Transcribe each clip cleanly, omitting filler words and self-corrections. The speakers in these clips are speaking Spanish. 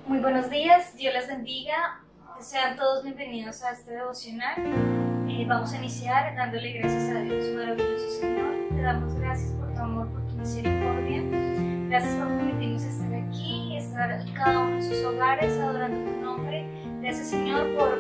Muy buenos días, Dios les bendiga, sean todos bienvenidos a este devocional. Vamos a iniciar dándole gracias a Dios, maravilloso Señor. Te damos gracias por tu amor, por tu misericordia. Gracias por permitirnos estar aquí, estar cada uno en sus hogares adorando tu nombre. Gracias Señor por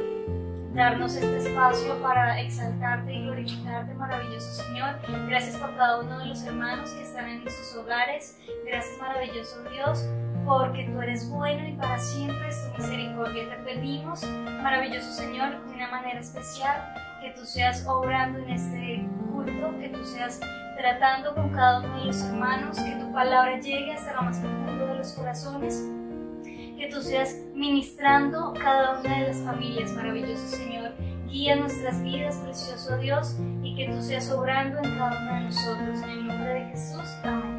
darnos este espacio para exaltarte y glorificarte, maravilloso Señor. Gracias por cada uno de los hermanos que están en sus hogares. Gracias maravilloso Dios, porque tú eres bueno y para siempre es tu misericordia. Te pedimos, maravilloso Señor, de una manera especial, que tú seas obrando en este culto, que tú seas tratando con cada uno de los hermanos, que tu palabra llegue hasta lo más profundo de los corazones, que tú seas ministrando cada una de las familias, maravilloso Señor. Guía nuestras vidas, precioso Dios, y que tú seas obrando en cada uno de nosotros. En el nombre de Jesús, amén.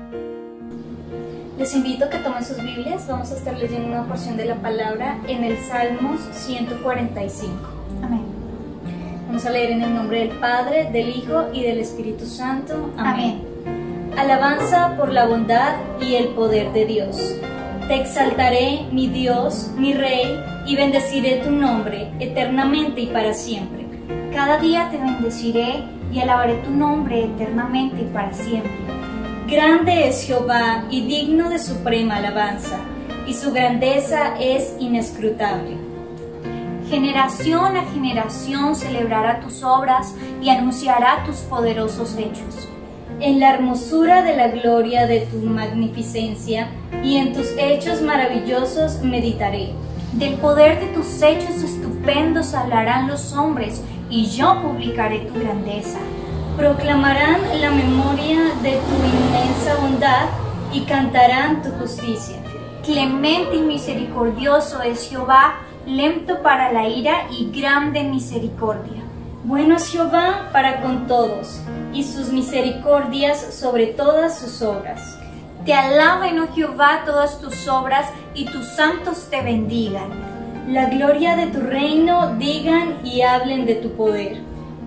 Les invito a que tomen sus Biblias. Vamos a estar leyendo una porción de la palabra en el Salmos 145. Amén. Vamos a leer en el nombre del Padre, del Hijo y del Espíritu Santo. Amén. Alabanza por la bondad y el poder de Dios. Te exaltaré, mi Dios, mi Rey, y bendeciré tu nombre eternamente y para siempre. Cada día te bendeciré y alabaré tu nombre eternamente y para siempre. Grande es Jehová y digno de suprema alabanza, y su grandeza es inescrutable. Generación a generación celebrará tus obras y anunciará tus poderosos hechos. En la hermosura de la gloria de tu magnificencia y en tus hechos maravillosos meditaré. Del poder de tus hechos estupendos hablarán los hombres, y yo publicaré tu grandeza. Proclamarán la memoria de tu inmensa bondad y cantarán tu justicia. Clemente y misericordioso es Jehová, lento para la ira y grande en misericordia. Bueno es Jehová para con todos, y sus misericordias sobre todas sus obras. Te alaben, oh Jehová, todas tus obras, y tus santos te bendigan. La gloria de tu reino digan y hablen de tu poder,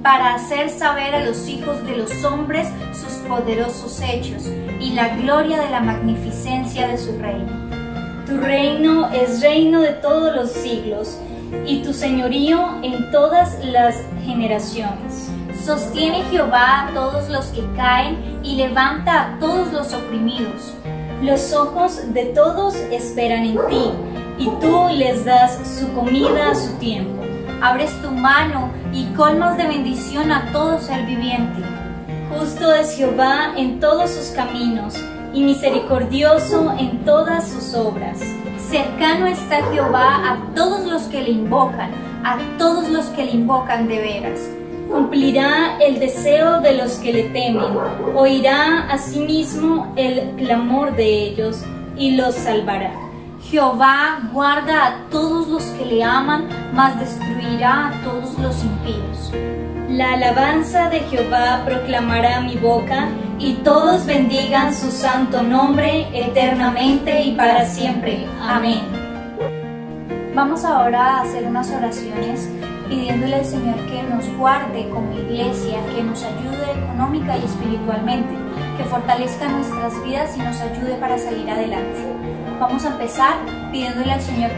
para hacer saber a los hijos de los hombres sus poderosos hechos, y la gloria de la magnificencia de su reino. Tu reino es reino de todos los siglos, y tu señorío en todas las generaciones. Sostiene Jehová a todos los que caen, y levanta a todos los oprimidos. Los ojos de todos esperan en ti, y tú les das su comida a su tiempo. Abres tu mano y colmas de bendición a todo ser viviente. Justo es Jehová en todos sus caminos, y misericordioso en todas sus obras. Cercano está Jehová a todos los que le invocan, a todos los que le invocan de veras. Cumplirá el deseo de los que le temen, oirá asimismo el clamor de ellos, y los salvará. Jehová guarda a todos los que le aman, mas destruirá a todos los impíos. La alabanza de Jehová proclamará mi boca, y todos bendigan su santo nombre eternamente y para siempre. Amén. Vamos ahora a hacer unas oraciones pidiéndole al Señor que nos guarde como iglesia, que nos ayude económica y espiritualmente, que fortalezca nuestras vidas y nos ayude para salir adelante. Vamos a empezar pidiéndole al Señor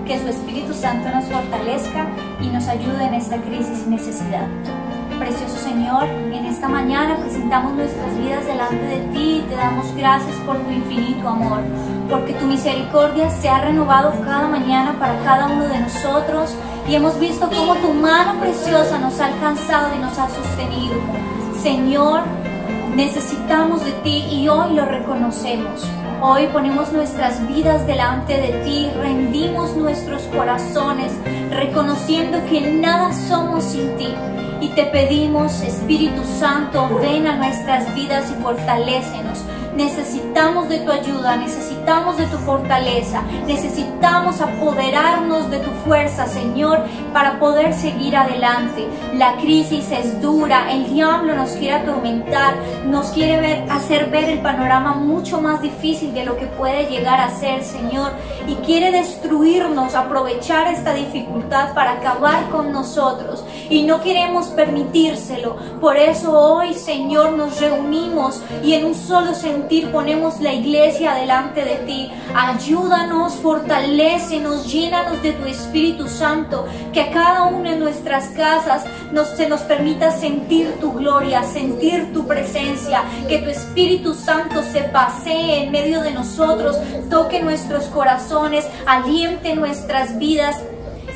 que su Espíritu Santo nos fortalezca y nos ayude en esta crisis y necesidad. Precioso Señor, en esta mañana presentamos nuestras vidas delante de ti y te damos gracias por tu infinito amor, porque tu misericordia se ha renovado cada mañana para cada uno de nosotros y hemos visto cómo tu mano preciosa nos ha alcanzado y nos ha sostenido. Señor, necesitamos de ti y hoy lo reconocemos. Hoy ponemos nuestras vidas delante de ti, rendimos nuestros corazones, reconociendo que nada somos sin ti. Y te pedimos, Espíritu Santo, ven a nuestras vidas y fortalécenos. Necesitamos de tu ayuda, necesitamos de tu fortaleza, necesitamos apoderarnos de tu fuerza, Señor, para poder seguir adelante. La crisis es dura, el diablo nos quiere atormentar, nos quiere hacer ver el panorama mucho más difícil de lo que puede llegar a ser, Señor, y quiere destruirnos, aprovechar esta dificultad para acabar con nosotros, y no queremos permitírselo. Por eso hoy, Señor, nos reunimos y en un solo sentido sentir, ponemos la iglesia delante de ti. Ayúdanos, fortalécenos, llénanos de tu Espíritu Santo, que a cada una de nuestras casas se nos permita sentir tu gloria, sentir tu presencia, que tu Espíritu Santo se pasee en medio de nosotros, toque nuestros corazones, aliente nuestras vidas.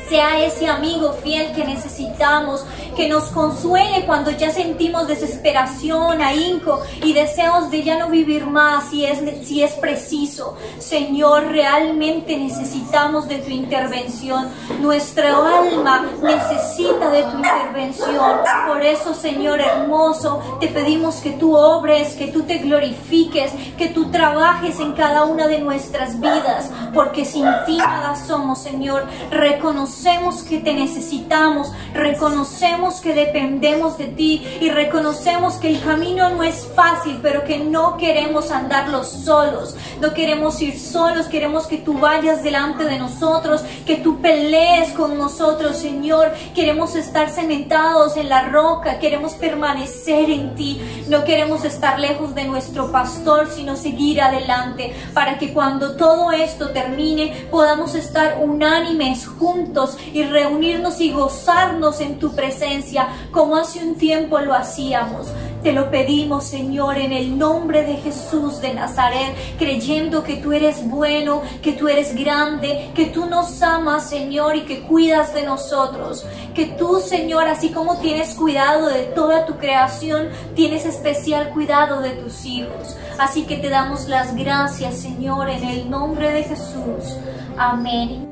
Sea ese amigo fiel que necesitamos, que nos consuele cuando ya sentimos desesperación, ahínco y deseos de ya no vivir más si es preciso. Señor, realmente necesitamos de tu intervención. Nuestra alma necesita de tu intervención. Por eso, Señor hermoso, te pedimos que tú obres, que tú te glorifiques, que tú trabajes en cada una de nuestras vidas, porque sin ti nada somos, Señor. Reconocemos que te necesitamos, reconocemos que dependemos de ti y reconocemos que el camino no es fácil, pero que no queremos andarlo solos, no queremos ir solos, queremos que tú vayas delante de nosotros, que tú pelees con nosotros, Señor. Queremos estar cementados en la roca, queremos permanecer en ti, no queremos estar lejos de nuestro pastor, sino seguir adelante, para que cuando todo esto termine podamos estar unánimes juntos y reunirnos y gozarnos en tu presencia como hace un tiempo lo hacíamos. Te lo pedimos, Señor, en el nombre de Jesús de Nazaret, creyendo que tú eres bueno, que tú eres grande, que tú nos amas, Señor, y que cuidas de nosotros. Que tú, Señor, así como tienes cuidado de toda tu creación, tienes especial cuidado de tus hijos. Así que te damos las gracias, Señor, en el nombre de Jesús. Amén.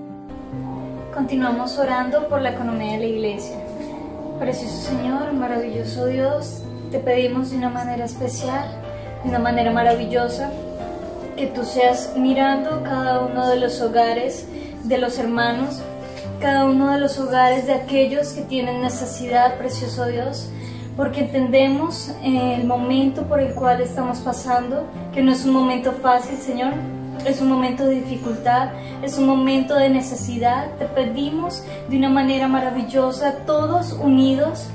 Continuamos orando por la economía de la iglesia. Precioso Señor, maravilloso Dios, te pedimos de una manera especial, de una manera maravillosa, que tú seas mirando cada uno de los hogares de los hermanos, cada uno de los hogares de aquellos que tienen necesidad, precioso Dios, porque entendemos el momento por el cual estamos pasando, que no es un momento fácil, Señor. Es un momento de dificultad, es un momento de necesidad. Te pedimos de una manera maravillosa, todos unidos,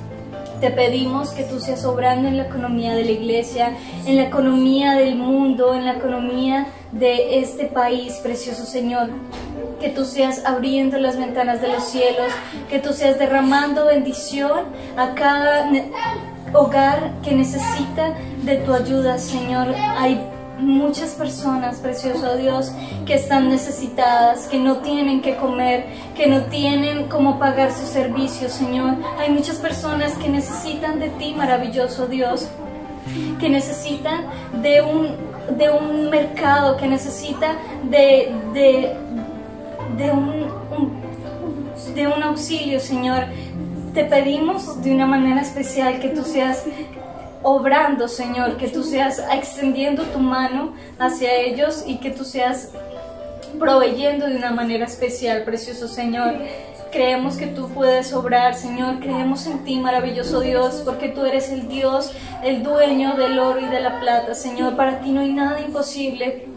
te pedimos que tú seas obrando en la economía de la iglesia, en la economía del mundo, en la economía de este país, precioso Señor. Que tú seas abriendo las ventanas de los cielos, que tú seas derramando bendición a cada hogar que necesita de tu ayuda, Señor. Hay muchas personas, precioso Dios, que están necesitadas, que no tienen que comer, que no tienen cómo pagar sus servicios, Señor. Hay muchas personas que necesitan de ti, maravilloso Dios, que necesitan de un mercado, que necesitan de un auxilio, Señor. Te pedimos de una manera especial que tú seas obrando, Señor, que tú seas extendiendo tu mano hacia ellos y que tú seas proveyendo de una manera especial, precioso Señor. Creemos que tú puedes obrar, Señor, creemos en ti, maravilloso Dios, porque tú eres el Dios, el dueño del oro y de la plata, Señor. Para ti no hay nada imposible.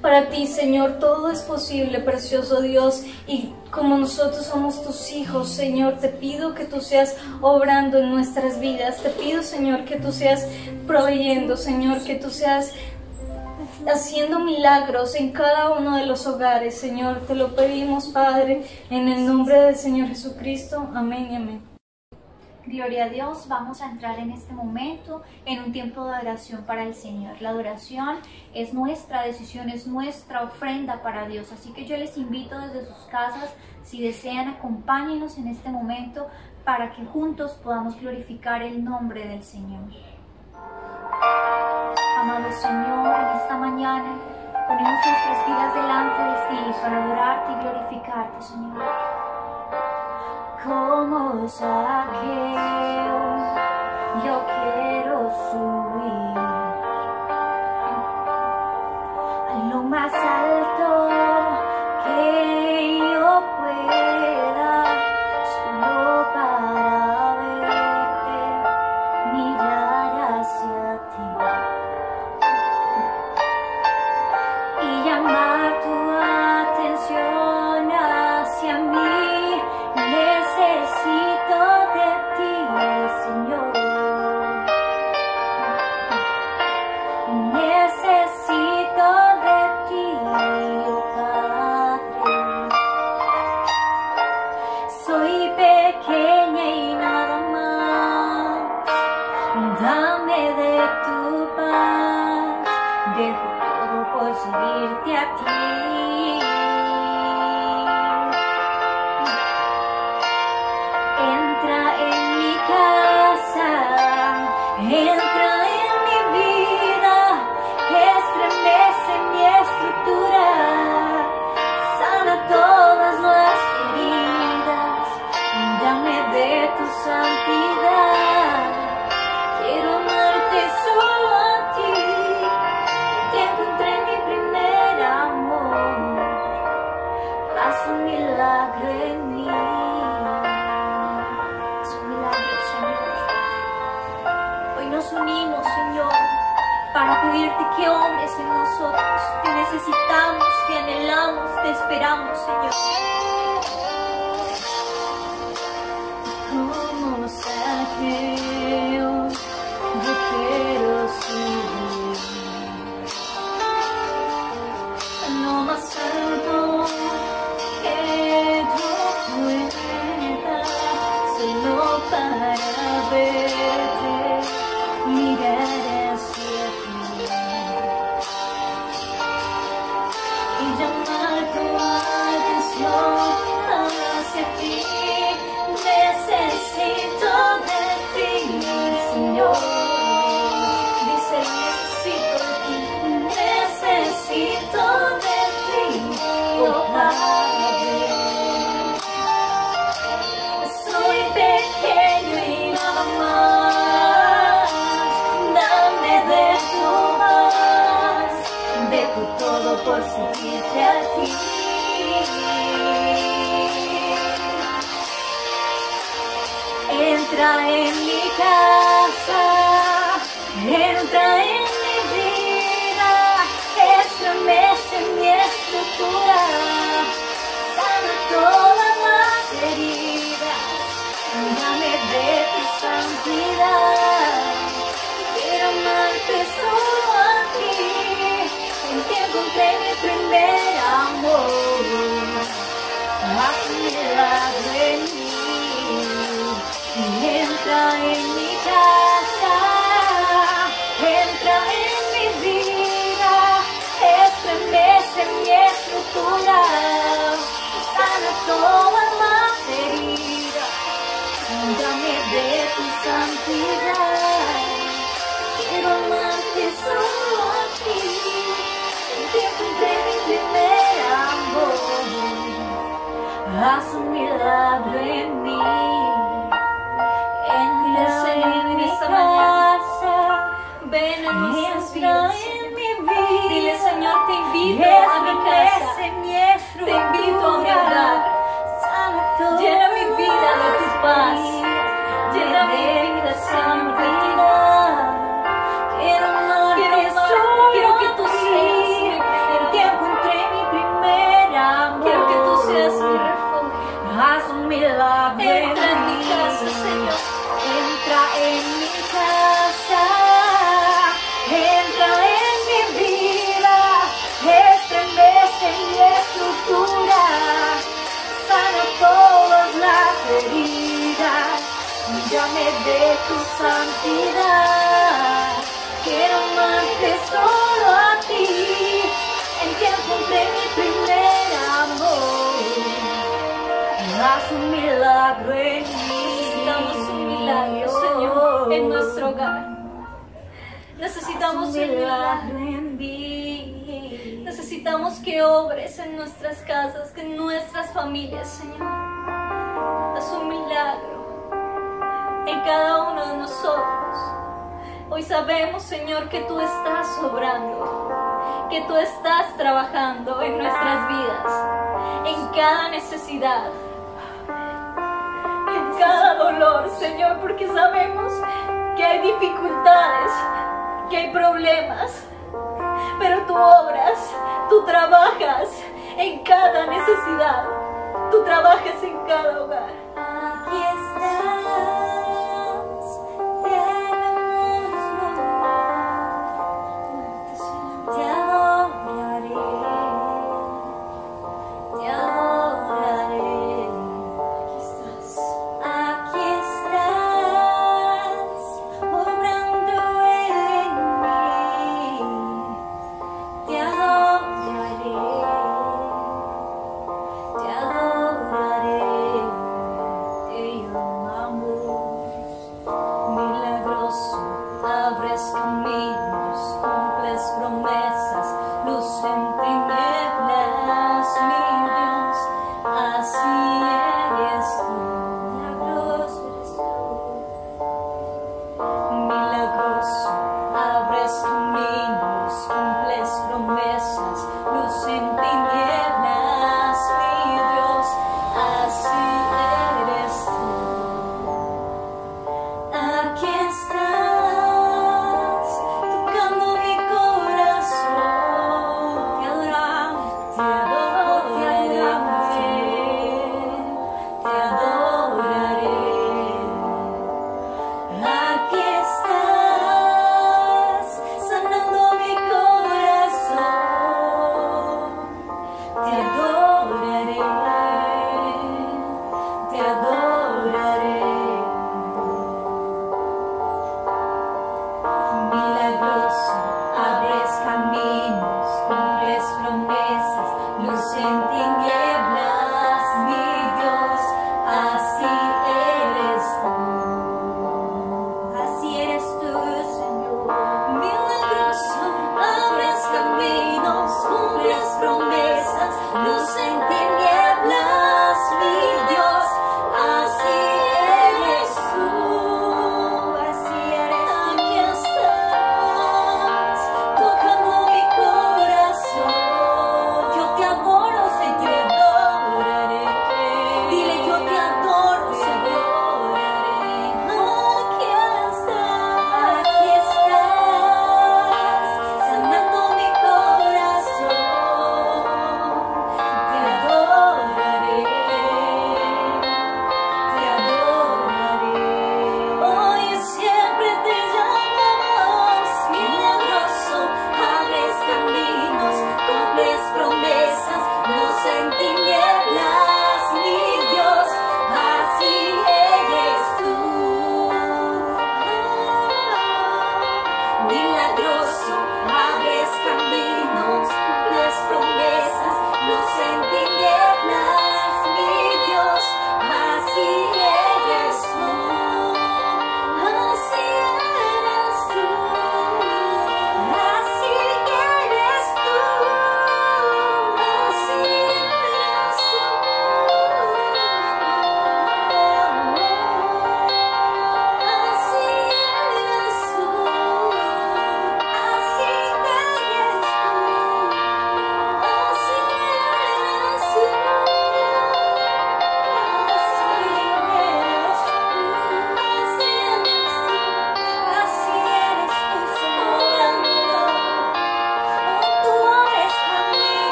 Para ti, Señor, todo es posible, precioso Dios, y como nosotros somos tus hijos, Señor, te pido que tú seas obrando en nuestras vidas. Te pido, Señor, que tú seas proveyendo, Señor, que tú seas haciendo milagros en cada uno de los hogares, Señor. Te lo pedimos, Padre, en el nombre del Señor Jesucristo. Amén y amén. Gloria a Dios, vamos a entrar en este momento en un tiempo de adoración para el Señor. La adoración es nuestra decisión, es nuestra ofrenda para Dios. Así que yo les invito desde sus casas, si desean, acompáñenos en este momento para que juntos podamos glorificar el nombre del Señor. Amado Señor, en esta mañana ponemos nuestras vidas delante de ti para adorarte y glorificarte, Señor. Como Zaqueo, yo quiero subir a lo más alto que yo pueda, solo para verte, mirar hacia ti y llamar tu atención hacia mí. Necesito de ti, Señor. seguirte a ti. Entra en mi casa, entra en mi vida, estremece mi estructura, sana todas las heridas, dame de tu santidad. Quiero amarte solo a ti, te encontré mi primer amor, haz un milagro en mí. Haz un milagro, Señor. Hoy nos unimos, Señor, para pedirte que obres en nosotros. Te necesitamos, te anhelamos, te esperamos, Señor. Como Saqueo, yo quiero subir lo más alto que yo pueda, solo para verte, mirar hacia ti y llamar tu atención hacia ti. Necesito de ti, Señor. Dice, necesito de ti, necesito de ti, oh Padre. Soy pequeño y nada más, dame de tu más, dejo todo por seguirte a ti. Entra en mi casa, entra en mi vida, estremece mi estructura, sana todas las heridas, dame de tu santidad. Quiero amarte solo a ti, en ti encontré mi primer amor, haz un milagro en mí. Entra en mi casa, entra en mi vida, estremece mi estructura, sana todas las heridas, dame de tu santidad. Quiero amarte solo a ti, en ti encontré mi primer amor, haz un milagro en mí. Entra en mi casa, ven a nuestras vidas. Dile, Señor, te invito a mi casa, te invito a mi hogar. Llena mi vida de tu paz, llena mi vida, Señor, de ti. Quiero que tú seas mi primero. Te encontré mi primer amor. Quiero que tú seas mi refugio. Haz un milagro. Entra en mi casa, Señor. Entra en mi casa, entra en mi vida, estremece mi estructura, sana todas las heridas, llame de tu santidad. Quiero amarte solo a ti, en ti encontré mi primer amor, haz un milagro en mí. Necesitamos un milagro, Señor, en nuestro hogar. Necesitamos un milagro en mí. Necesitamos que obres en nuestras casas, en nuestras familias, Señor. Haz un milagro en cada uno de nosotros. Hoy sabemos, Señor, que tú estás obrando, que tú estás trabajando en nuestras vidas, en cada necesidad, en cada dolor, Señor, porque sabemos que hay dificultades, que hay problemas, pero tú obras, tú trabajas en cada necesidad, tú trabajas en cada hogar. Aquí estás, te adoraré, te adoraré. Aquí estás, obrando en mí, te adoraré.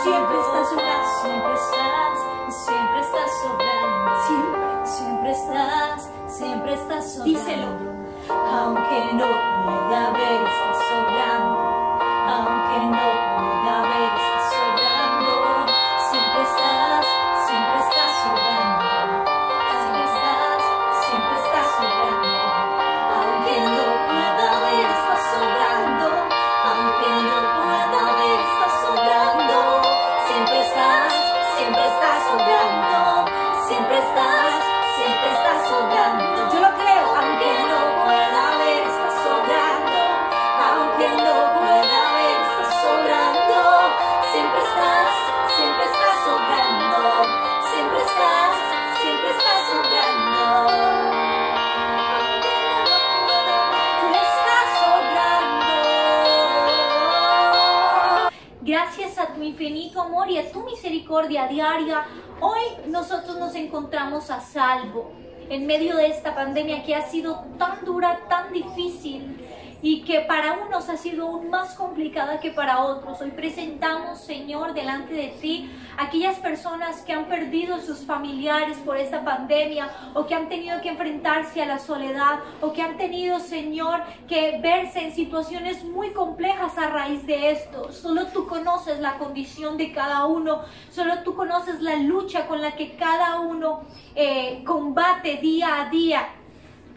siempre estás obrando, siempre estás obrando, siempre estás obrando. díselo. Aunque no pueda ver, estás obrando. Aunque no pueda ver, estás obrando. Siempre estás obrando. Siempre estás obrando. Aunque no pueda ver, estás obrando. Aunque no pueda ver, estás obrando. Siempre estás obrando. Siempre estás obrando. Yo lo creo. Aunque no pueda ver, estás obrando. Aunque no pueda ver, estás obrando. Siempre estás obrando. Siempre estás obrando. Aunque no lo pueda ver, tú estás obrando. Gracias a tu infinito amor y a tu misericordia diaria, hoy nosotros nos encontramos a salvo en medio de esta pandemia que ha sido tan dura, tan difícil y que para unos ha sido aún más complicada que para otros. Hoy presentamos, Señor, delante de ti aquellas personas que han perdido sus familiares por esta pandemia o que han tenido que enfrentarse a la soledad o que han tenido, Señor, que verse en situaciones muy complejas a raíz de esto. Solo tú conoces la condición de cada uno, solo tú conoces la lucha con la que cada uno combate día a día.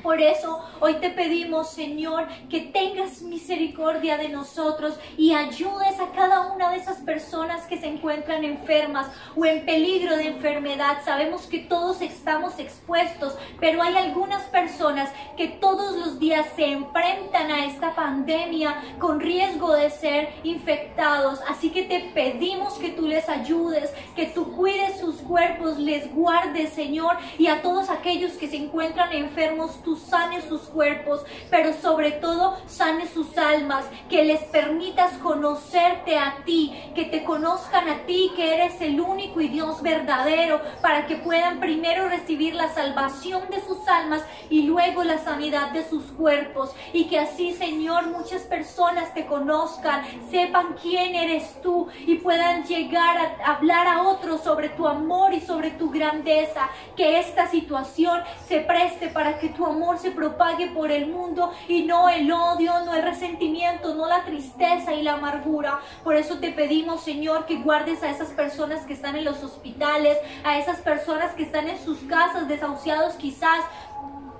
Por eso hoy te pedimos, Señor, que tengas misericordia de nosotros y ayudes a cada una de esas personas que se encuentran enfermas o en peligro de enfermedad. Sabemos que todos estamos expuestos, pero hay algunas personas que todos los días se enfrentan a esta pandemia con riesgo de ser infectados. Así que te pedimos que tú les ayudes, que tú cuides sus cuerpos, les guardes, Señor, y a todos aquellos que se encuentran enfermos, tú sanes sus cuerpos, pero sobre todo sanes sus almas, que les permitas conocerte a ti, que te conozcan a ti, que eres el único y Dios verdadero, para que puedan primero recibir la salvación de sus almas y luego la sanidad de sus cuerpos, y que así, Señor, muchas personas te conozcan, sepan quién eres tú y puedan llegar a hablar a otros sobre tu amor y sobre tu grandeza. Que esta situación se preste para que tu amor se propague por el mundo y no el odio, no el resentimiento, no la tristeza y la amargura. Por eso te pedimos, Señor, que guardes a esas personas que están en los hospitales, a esas personas que están en sus casas desahuciados quizás,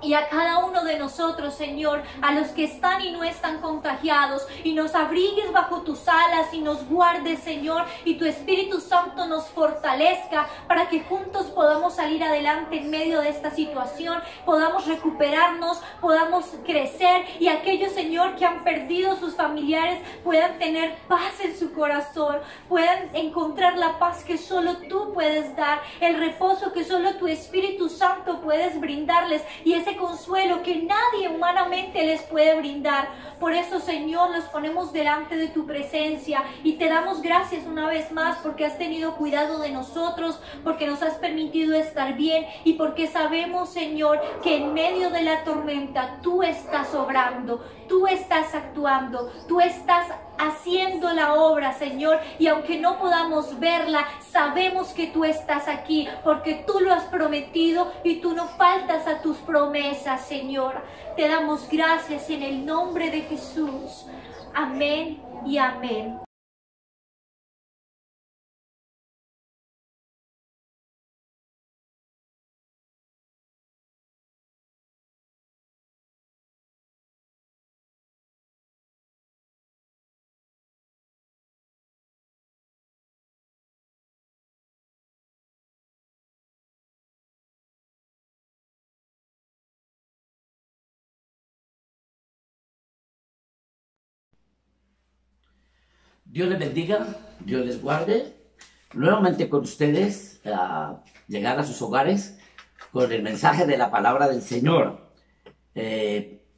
y a cada uno de nosotros, Señor, a los que están y no están contagiados, y nos abrigues bajo tus alas y nos guardes, Señor, y tu Espíritu Santo nos fortalezca para que juntos podamos salir adelante en medio de esta situación, podamos recuperarnos, podamos crecer, y aquellos, Señor, que han perdido sus familiares puedan tener paz en su corazón, puedan encontrar la paz que solo tú puedes dar, el reposo que solo tu Espíritu Santo puedes brindarles, y ese consuelo que nadie humanamente les puede brindar. Por eso, Señor, los ponemos delante de tu presencia y te damos gracias una vez más porque has tenido cuidado de nosotros, porque nos has permitido estar bien y porque sabemos, Señor, que en medio de la tormenta tú estás obrando, tú estás actuando, tú estás haciendo la obra, Señor, y aunque no podamos verla, sabemos que tú estás aquí porque tú lo has prometido y tú no faltas a tus promesas, Señor. Te damos gracias en el nombre de Jesús. Amén y amén. Dios les bendiga, Dios les guarde. Nuevamente con ustedes, llegar a sus hogares con el mensaje de la palabra del Señor.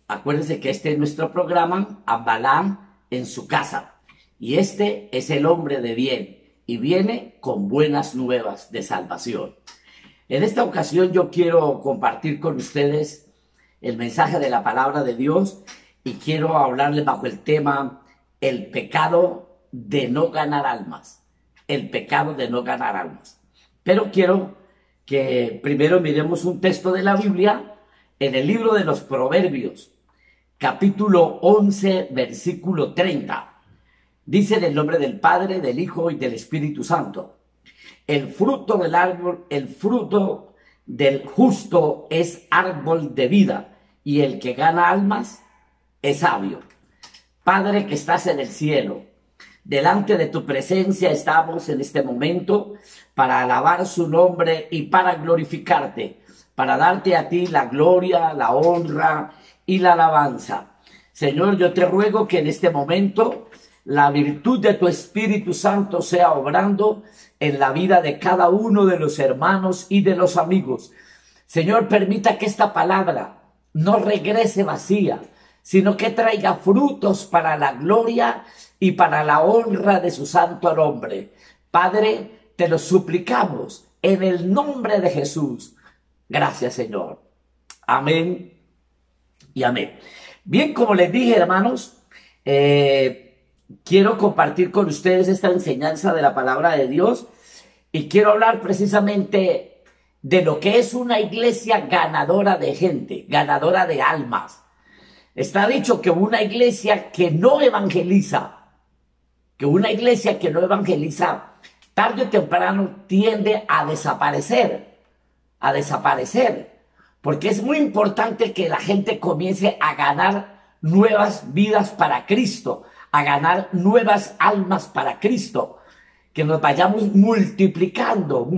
Acuérdense que este es nuestro programa, Ambalán en su casa. Y este es el hombre de bien y viene con buenas nuevas de salvación. En esta ocasión yo quiero compartir con ustedes el mensaje de la palabra de Dios y quiero hablarles bajo el tema el pecado de no ganar almas. el pecado de no ganar almas. Pero quiero que primero miremos un texto de la Biblia en el libro de los Proverbios, capítulo 11, versículo 30. Dice en el nombre del Padre, del Hijo y del Espíritu Santo: el fruto del árbol, el fruto del justo es árbol de vida, y el que gana almas es sabio. Padre que estás en el cielo, delante de tu presencia estamos en este momento para alabar su nombre y para glorificarte, para darte a ti la gloria, la honra y la alabanza. Señor, yo te ruego que en este momento la virtud de tu Espíritu Santo sea obrando en la vida de cada uno de los hermanos y de los amigos. Señor, permita que esta palabra no regrese vacía, sino que traiga frutos para la gloria y para la honra de su santo nombre. Padre, te lo suplicamos en el nombre de Jesús. Gracias, Señor. Amén y amén. Bien, como les dije, hermanos, quiero compartir con ustedes esta enseñanza de la palabra de Dios y quiero hablar precisamente de lo que es una iglesia ganadora de gente, ganadora de almas. Está dicho que una iglesia que no evangeliza, tarde o temprano tiende a desaparecer, porque es muy importante que la gente comience a ganar nuevas vidas para Cristo, a ganar nuevas almas para Cristo, que nos vayamos multiplicando,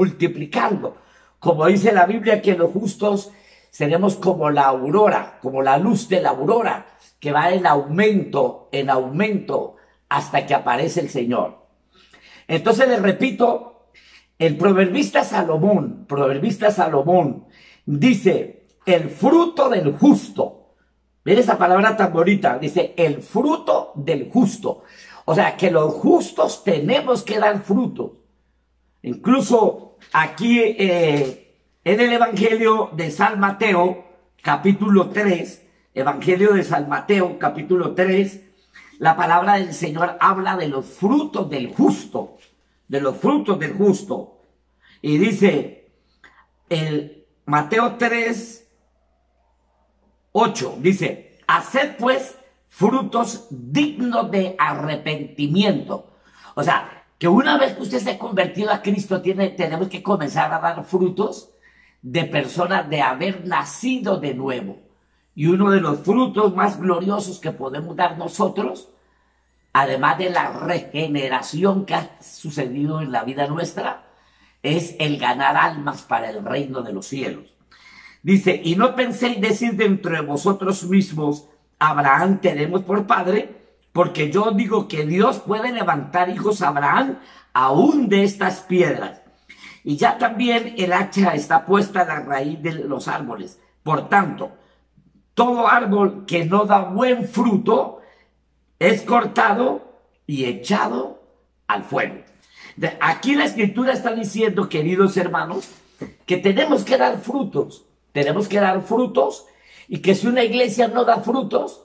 como dice la Biblia, que los justos seremos como la aurora, como la luz de la aurora, que va en aumento, hasta que aparece el Señor. Entonces les repito, el proverbista Salomón dice, el fruto del justo. Miren esa palabra tan bonita, dice, el fruto del justo. O sea, que los justos tenemos que dar frutos. Incluso aquí en el Evangelio de San Mateo, capítulo 3, la palabra del Señor habla de los frutos del justo, Y dice, el Mateo 3, 8, dice, haced pues frutos dignos de arrepentimiento. O sea, que una vez que usted se ha convertido a Cristo, tenemos que comenzar a dar frutos de personas de haber nacido de nuevo. Y uno de los frutos más gloriosos que podemos dar nosotros, además de la regeneración que ha sucedido en la vida nuestra, es el ganar almas para el reino de los cielos. Dice, y no penséis decir dentro de vosotros mismos, Abraham tenemos por padre, porque yo digo que Dios puede levantar hijos a Abraham aún de estas piedras. Y ya también el hacha está puesta a la raíz de los árboles. Por tanto, todo árbol que no da buen fruto es cortado y echado al fuego. Aquí la Escritura está diciendo, queridos hermanos, que tenemos que dar frutos. Y que si una iglesia no da frutos,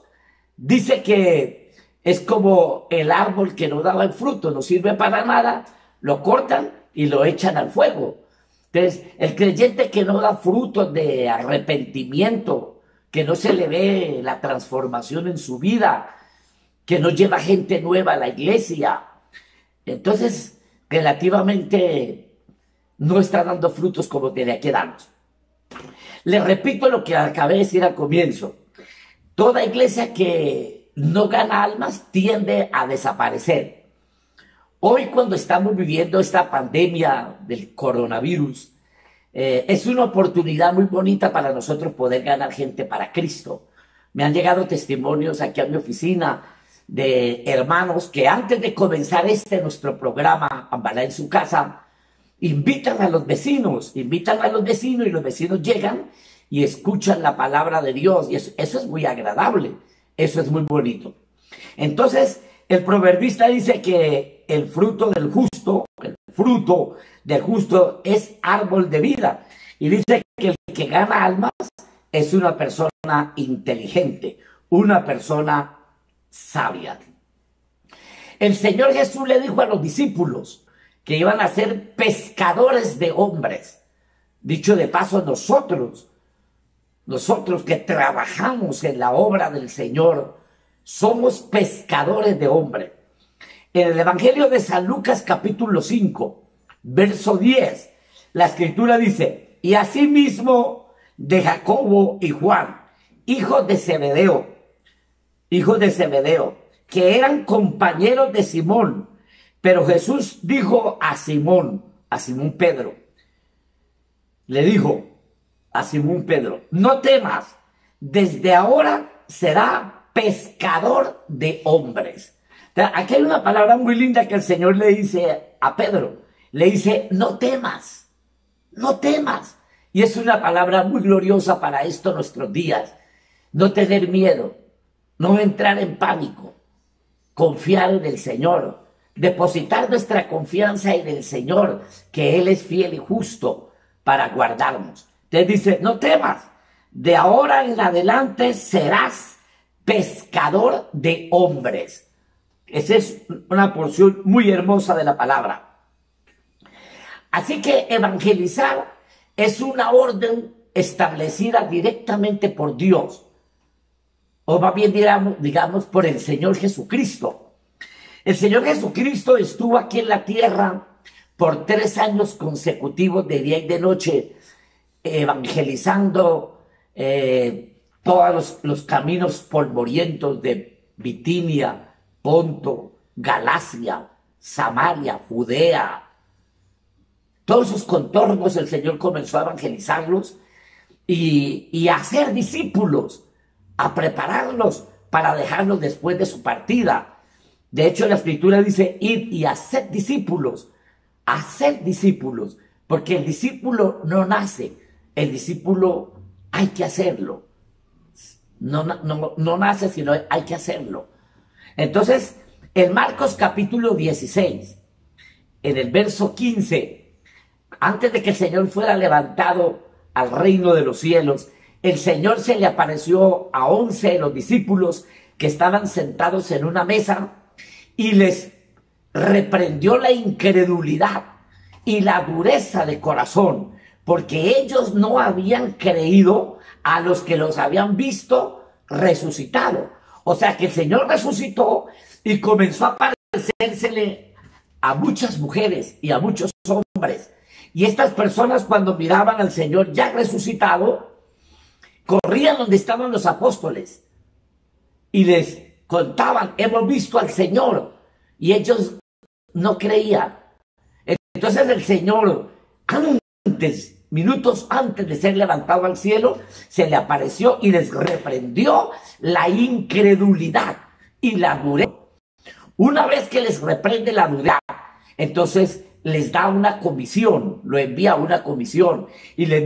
dice que es como el árbol que no daba el fruto, no sirve para nada, lo cortan y lo echan al fuego. Entonces, el creyente que no da frutos de arrepentimiento, que no se le ve la transformación en su vida, que no lleva gente nueva a la iglesia, entonces relativamente no está dando frutos como tenía que darnos. Les repito lo que acabé de decir al comienzo. Toda iglesia que no gana almas tiende a desaparecer. Hoy, cuando estamos viviendo esta pandemia del coronavirus, es una oportunidad muy bonita para nosotros poder ganar gente para Cristo. Me han llegado testimonios aquí a mi oficina de hermanos que antes de comenzar nuestro programa Ambalá en su casa, invitan a los vecinos y los vecinos llegan y escuchan la palabra de Dios, y eso es muy agradable, eso es muy bonito. Entonces, el proverbista dice que el fruto del justo es árbol de vida, y dice que el que gana almas es una persona inteligente, una persona sabia. El Señor Jesús le dijo a los discípulos que iban a ser pescadores de hombres. Dicho de paso, nosotros que trabajamos en la obra del Señor, somos pescadores de hombres. En el Evangelio de San Lucas capítulo 5, verso 10, la Escritura dice: y asimismo de Jacobo y Juan, hijos de Zebedeo, que eran compañeros de Simón. Pero Jesús dijo a Simón Pedro, le dijo a Simón Pedro: no temas, desde ahora será pescador de hombres. Aquí hay una palabra muy linda que el Señor le dice a Pedro. Le dice: no temas, no temas. Y es una palabra muy gloriosa para estos nuestros días. No tener miedo, no entrar en pánico, confiar en el Señor, depositar nuestra confianza en el Señor, que Él es fiel y justo para guardarnos. Entonces dice: no temas, de ahora en adelante serás pescador de hombres. Esa es una porción muy hermosa de la palabra. Así que evangelizar es una orden establecida directamente por Dios, o más bien digamos por el Señor Jesucristo. El Señor Jesucristo estuvo aquí en la tierra por 3 años consecutivos, de día y de noche, evangelizando todos los caminos polvorientos de Bitinia, Ponto, Galacia, Samaria, Judea. Todos sus contornos el Señor comenzó a evangelizarlos y a hacer discípulos, a prepararlos para dejarlos después de su partida. De hecho, la Escritura dice: id y haced discípulos, porque el discípulo no nace, el discípulo hay que hacerlo. No nace, sino hay que hacerlo. Entonces, en Marcos capítulo 16, en el verso 15, antes de que el Señor fuera levantado al reino de los cielos, el Señor se le apareció a 11 de los discípulos que estaban sentados en una mesa y les reprendió la incredulidad y la dureza de corazón, porque ellos no habían creído a los que los habían visto resucitado. O sea que el Señor resucitó y comenzó a parecérsele a muchas mujeres y a muchos hombres. Y estas personas, cuando miraban al Señor ya resucitado, corrían donde estaban los apóstoles y les contaban: hemos visto al Señor. Y ellos no creían. Entonces el Señor, minutos antes de ser levantado al cielo, se le apareció y les reprendió la incredulidad y la dureza. Una vez que les reprende la dureza, entonces les da una comisión, lo envía a una comisión y les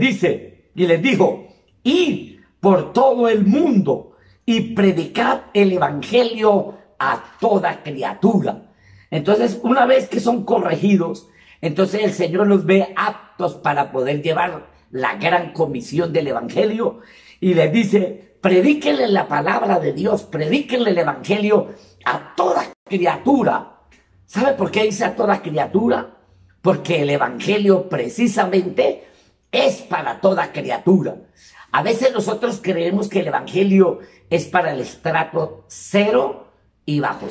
dijo: id por todo el mundo y predicad el evangelio a toda criatura. Entonces, una vez que son corregidos, entonces el Señor los ve aptos para poder llevar la gran comisión del evangelio y les dice: predíquenle la palabra de Dios, predíquenle el evangelio a toda criatura. ¿Sabe por qué dice a toda criatura? Porque el evangelio precisamente es para toda criatura. A veces nosotros creemos que el evangelio es para el estrato 0 y bajo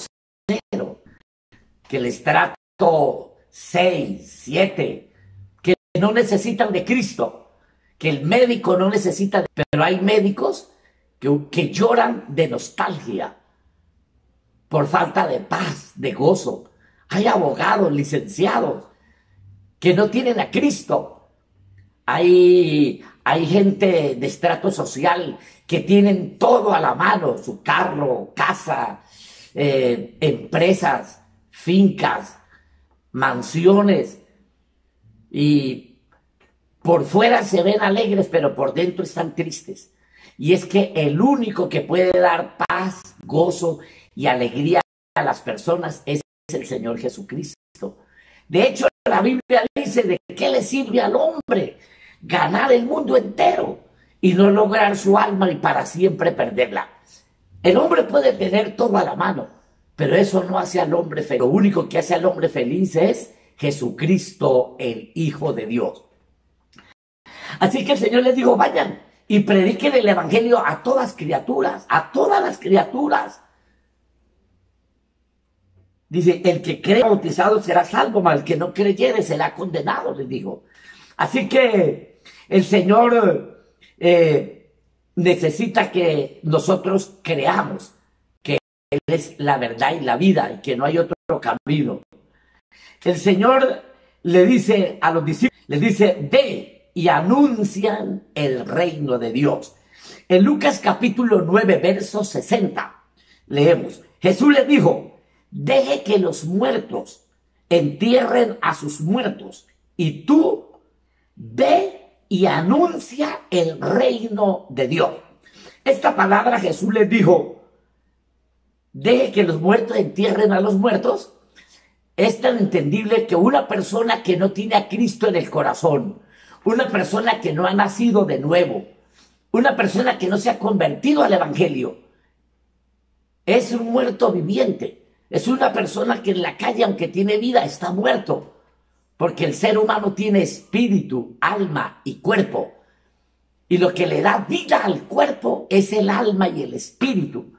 0, que el estrato 6, 7, que no necesitan de Cristo, que el médico no necesita pero hay médicos que lloran de nostalgia por falta de paz, de gozo. Hay abogados, licenciados que no tienen a Cristo. Hay gente de estrato social que tienen todo a la mano: su carro, casa, empresas, fincas, mansiones, y por fuera se ven alegres, pero por dentro están tristes. Y es que el único que puede dar paz, gozo y alegría a las personas es el Señor Jesucristo. De hecho, la Biblia dice: ¿de qué le sirve al hombre ganar el mundo entero y no lograr su alma y para siempre perderla? El hombre puede tener todo a la mano, pero eso no hace al hombre feliz. Lo único que hace al hombre feliz es Jesucristo, el Hijo de Dios. Así que el Señor les dijo, vayan y prediquen el evangelio a todas criaturas, a todas las criaturas. Dice, el que cree bautizado será salvo, mas el que no creyere será condenado, les dijo. Así que el Señor necesita que nosotros creamos que Él es la verdad y la vida y que no hay otro camino. El Señor le dice a los discípulos, les dice, ve y anuncian el reino de Dios. En Lucas capítulo 9, verso 60, leemos, Jesús les dijo, deje que los muertos entierren a sus muertos y tú ve y anuncia el reino de Dios. Esta palabra Jesús les dijo, deje que los muertos entierren a los muertos. Es tan entendible que una persona que no tiene a Cristo en el corazón, una persona que no ha nacido de nuevo, una persona que no se ha convertido al evangelio, es un muerto viviente. Es una persona que en la calle, aunque tiene vida, está muerto. Porque el ser humano tiene espíritu, alma y cuerpo. Y lo que le da vida al cuerpo es el alma y el espíritu.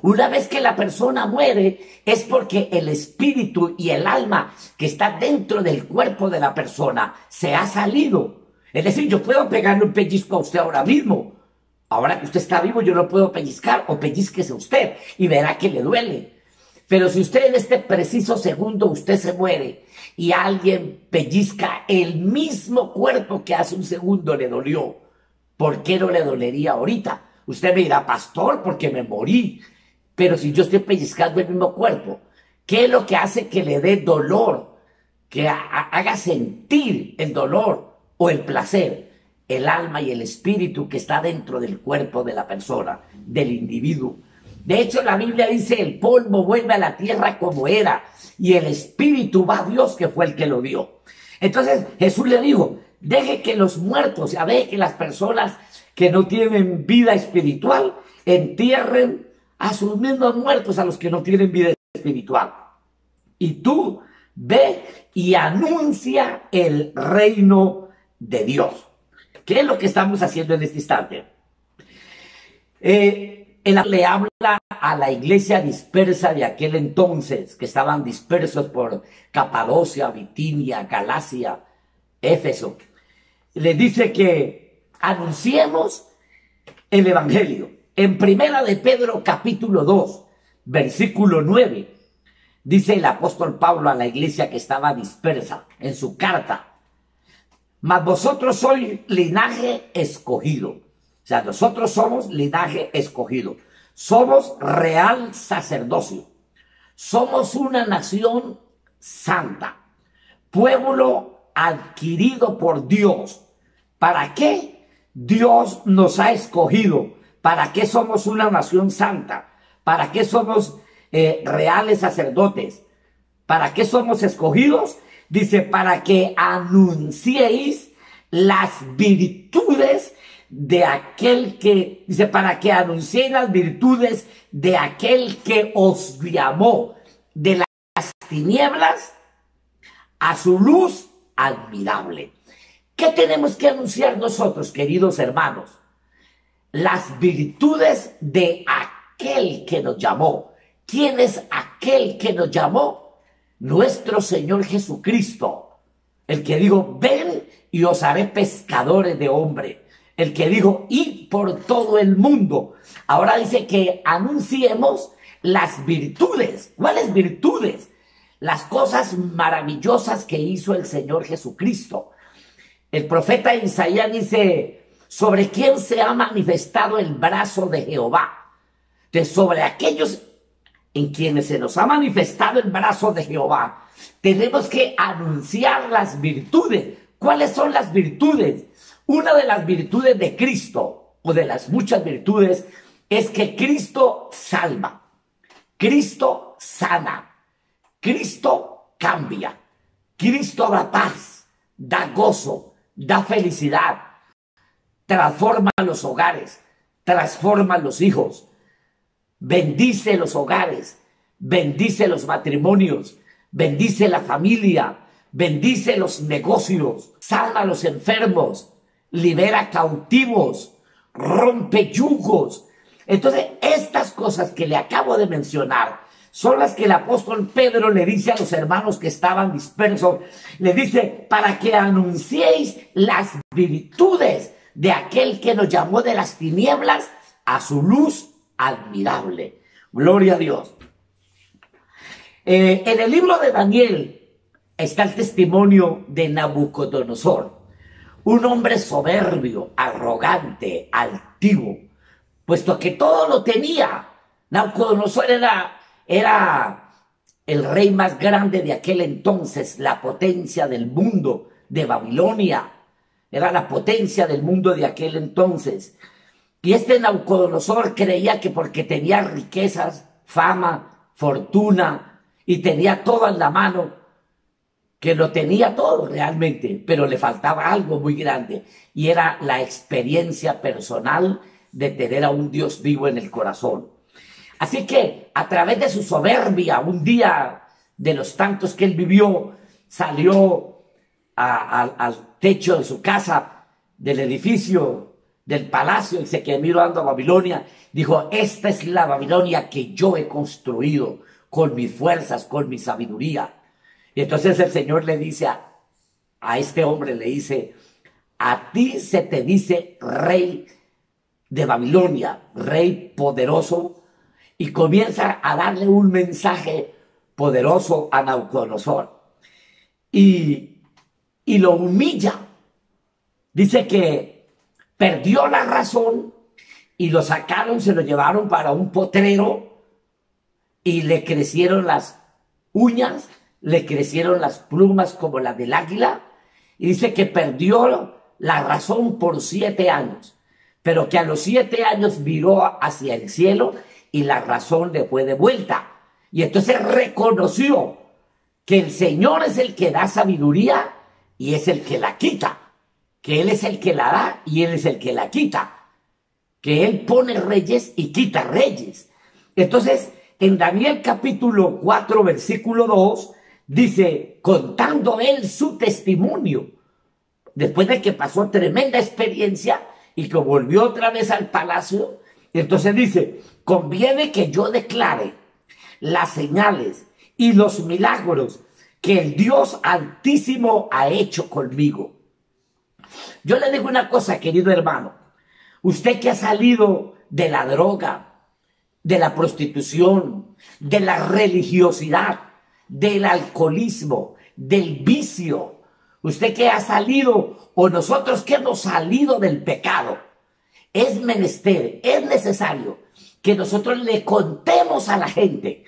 Una vez que la persona muere, es porque el espíritu y el alma que está dentro del cuerpo de la persona se ha salido. Es decir, yo puedo pegarle un pellizco a usted ahora mismo. Ahora que usted está vivo, yo no puedo pellizcar, o pellizquese usted y verá que le duele. Pero si usted en este preciso segundo usted se muere y alguien pellizca el mismo cuerpo que hace un segundo le dolió, ¿por qué no le dolería ahorita? Usted me dirá, pastor, porque me morí. Pero si yo estoy pellizcando el mismo cuerpo, ¿qué es lo que hace que le dé dolor? Que haga sentir el dolor o el placer. El alma y el espíritu que está dentro del cuerpo de la persona, del individuo. De hecho, la Biblia dice, el polvo vuelve a la tierra como era, y el espíritu va a Dios, que fue el que lo dio. Entonces, Jesús le dijo, deje que los muertos, ya ve que las personas que no tienen vida espiritual, entierren a sus mismos muertos, a los que no tienen vida espiritual. Y tú ve y anuncia el reino de Dios. ¿Qué es lo que estamos haciendo en este instante? Él le habla a la iglesia dispersa de aquel entonces, que estaban dispersos por Capadocia, Bitinia, Galacia, Éfeso. Le dice que anunciemos el evangelio. En Primera de Pedro capítulo 2, versículo 9, dice el apóstol Pablo a la iglesia que estaba dispersa en su carta, mas vosotros sois linaje escogido. O sea, nosotros somos linaje escogido. Somos real sacerdocio. Somos una nación santa. Pueblo adquirido por Dios. ¿Para qué Dios nos ha escogido? ¿Para qué somos una nación santa? ¿Para qué somos reales sacerdotes? ¿Para qué somos escogidos? Dice, para que anunciéis las virtudes de aquel que, dice, para que anunciéis las virtudes de aquel que os llamó de las tinieblas a su luz admirable. ¿Qué tenemos que anunciar nosotros, queridos hermanos? Las virtudes de aquel que nos llamó. ¿Quién es aquel que nos llamó? Nuestro Señor Jesucristo, el que dijo, ven y os haré pescadores de hombre, el que dijo, id por todo el mundo. Ahora dice que anunciemos las virtudes. ¿Cuáles virtudes? Las cosas maravillosas que hizo el Señor Jesucristo. El profeta Isaías dice, sobre quién se ha manifestado el brazo de Jehová. Entonces, sobre aquellos en quienes se nos ha manifestado el brazo de Jehová, tenemos que anunciar las virtudes. ¿Cuáles son las virtudes? Una de las virtudes de Cristo, o de las muchas virtudes, es que Cristo salva, Cristo sana, Cristo cambia, Cristo da paz, da gozo, da felicidad, transforma los hogares, transforma los hijos, bendice los hogares, bendice los matrimonios, bendice la familia, bendice los negocios, sana a los enfermos, libera cautivos, rompe yugos. Entonces, estas cosas que le acabo de mencionar son las que el apóstol Pedro le dice a los hermanos que estaban dispersos. Le dice, para que anunciéis las virtudes de aquel que nos llamó de las tinieblas a su luz admirable. Gloria a Dios. En el libro de Daniel está el testimonio de Nabucodonosor, un hombre soberbio, arrogante, altivo, puesto que todo lo tenía. Nabucodonosor era el rey más grande de aquel entonces, la potencia del mundo de Babilonia. Era la potencia del mundo de aquel entonces. Y este Nabucodonosor creía que porque tenía riquezas, fama, fortuna, y tenía todo en la mano, que lo tenía todo realmente, pero le faltaba algo muy grande, y era la experiencia personal de tener a un Dios vivo en el corazón. Así que a través de su soberbia, un día de los tantos que él vivió, salió al techo de su casa, del edificio, del palacio, y se quedó mirando a Babilonia. Dijo, esta es la Babilonia que yo he construido con mis fuerzas, con mi sabiduría. Y entonces el Señor le dice a este hombre, le dice, a ti se te dice rey de Babilonia, rey poderoso, y comienza a darle un mensaje poderoso a Nabucodonosor. Y lo humilla. Dice que perdió la razón y lo sacaron, se lo llevaron para un potrero y le crecieron las uñas, le crecieron las plumas como las del águila, y dice que perdió la razón por 7 años, pero que a los 7 años miró hacia el cielo y la razón le fue de vuelta. Y entonces reconoció que el Señor es el que da sabiduría y es el que la quita, que Él es el que la da y Él es el que la quita, que Él pone reyes y quita reyes. Entonces, en Daniel capítulo 4, versículo 2, dice, contando él su testimonio, después de que pasó tremenda experiencia y que volvió otra vez al palacio, entonces dice, conviene que yo declare las señales y los milagros que el Dios Altísimo ha hecho conmigo. Yo le digo una cosa, querido hermano, usted que ha salido de la droga, de la prostitución, de la religiosidad, del alcoholismo, del vicio, usted que ha salido, o nosotros que hemos salido del pecado, es menester, es necesario que nosotros le contemos a la gente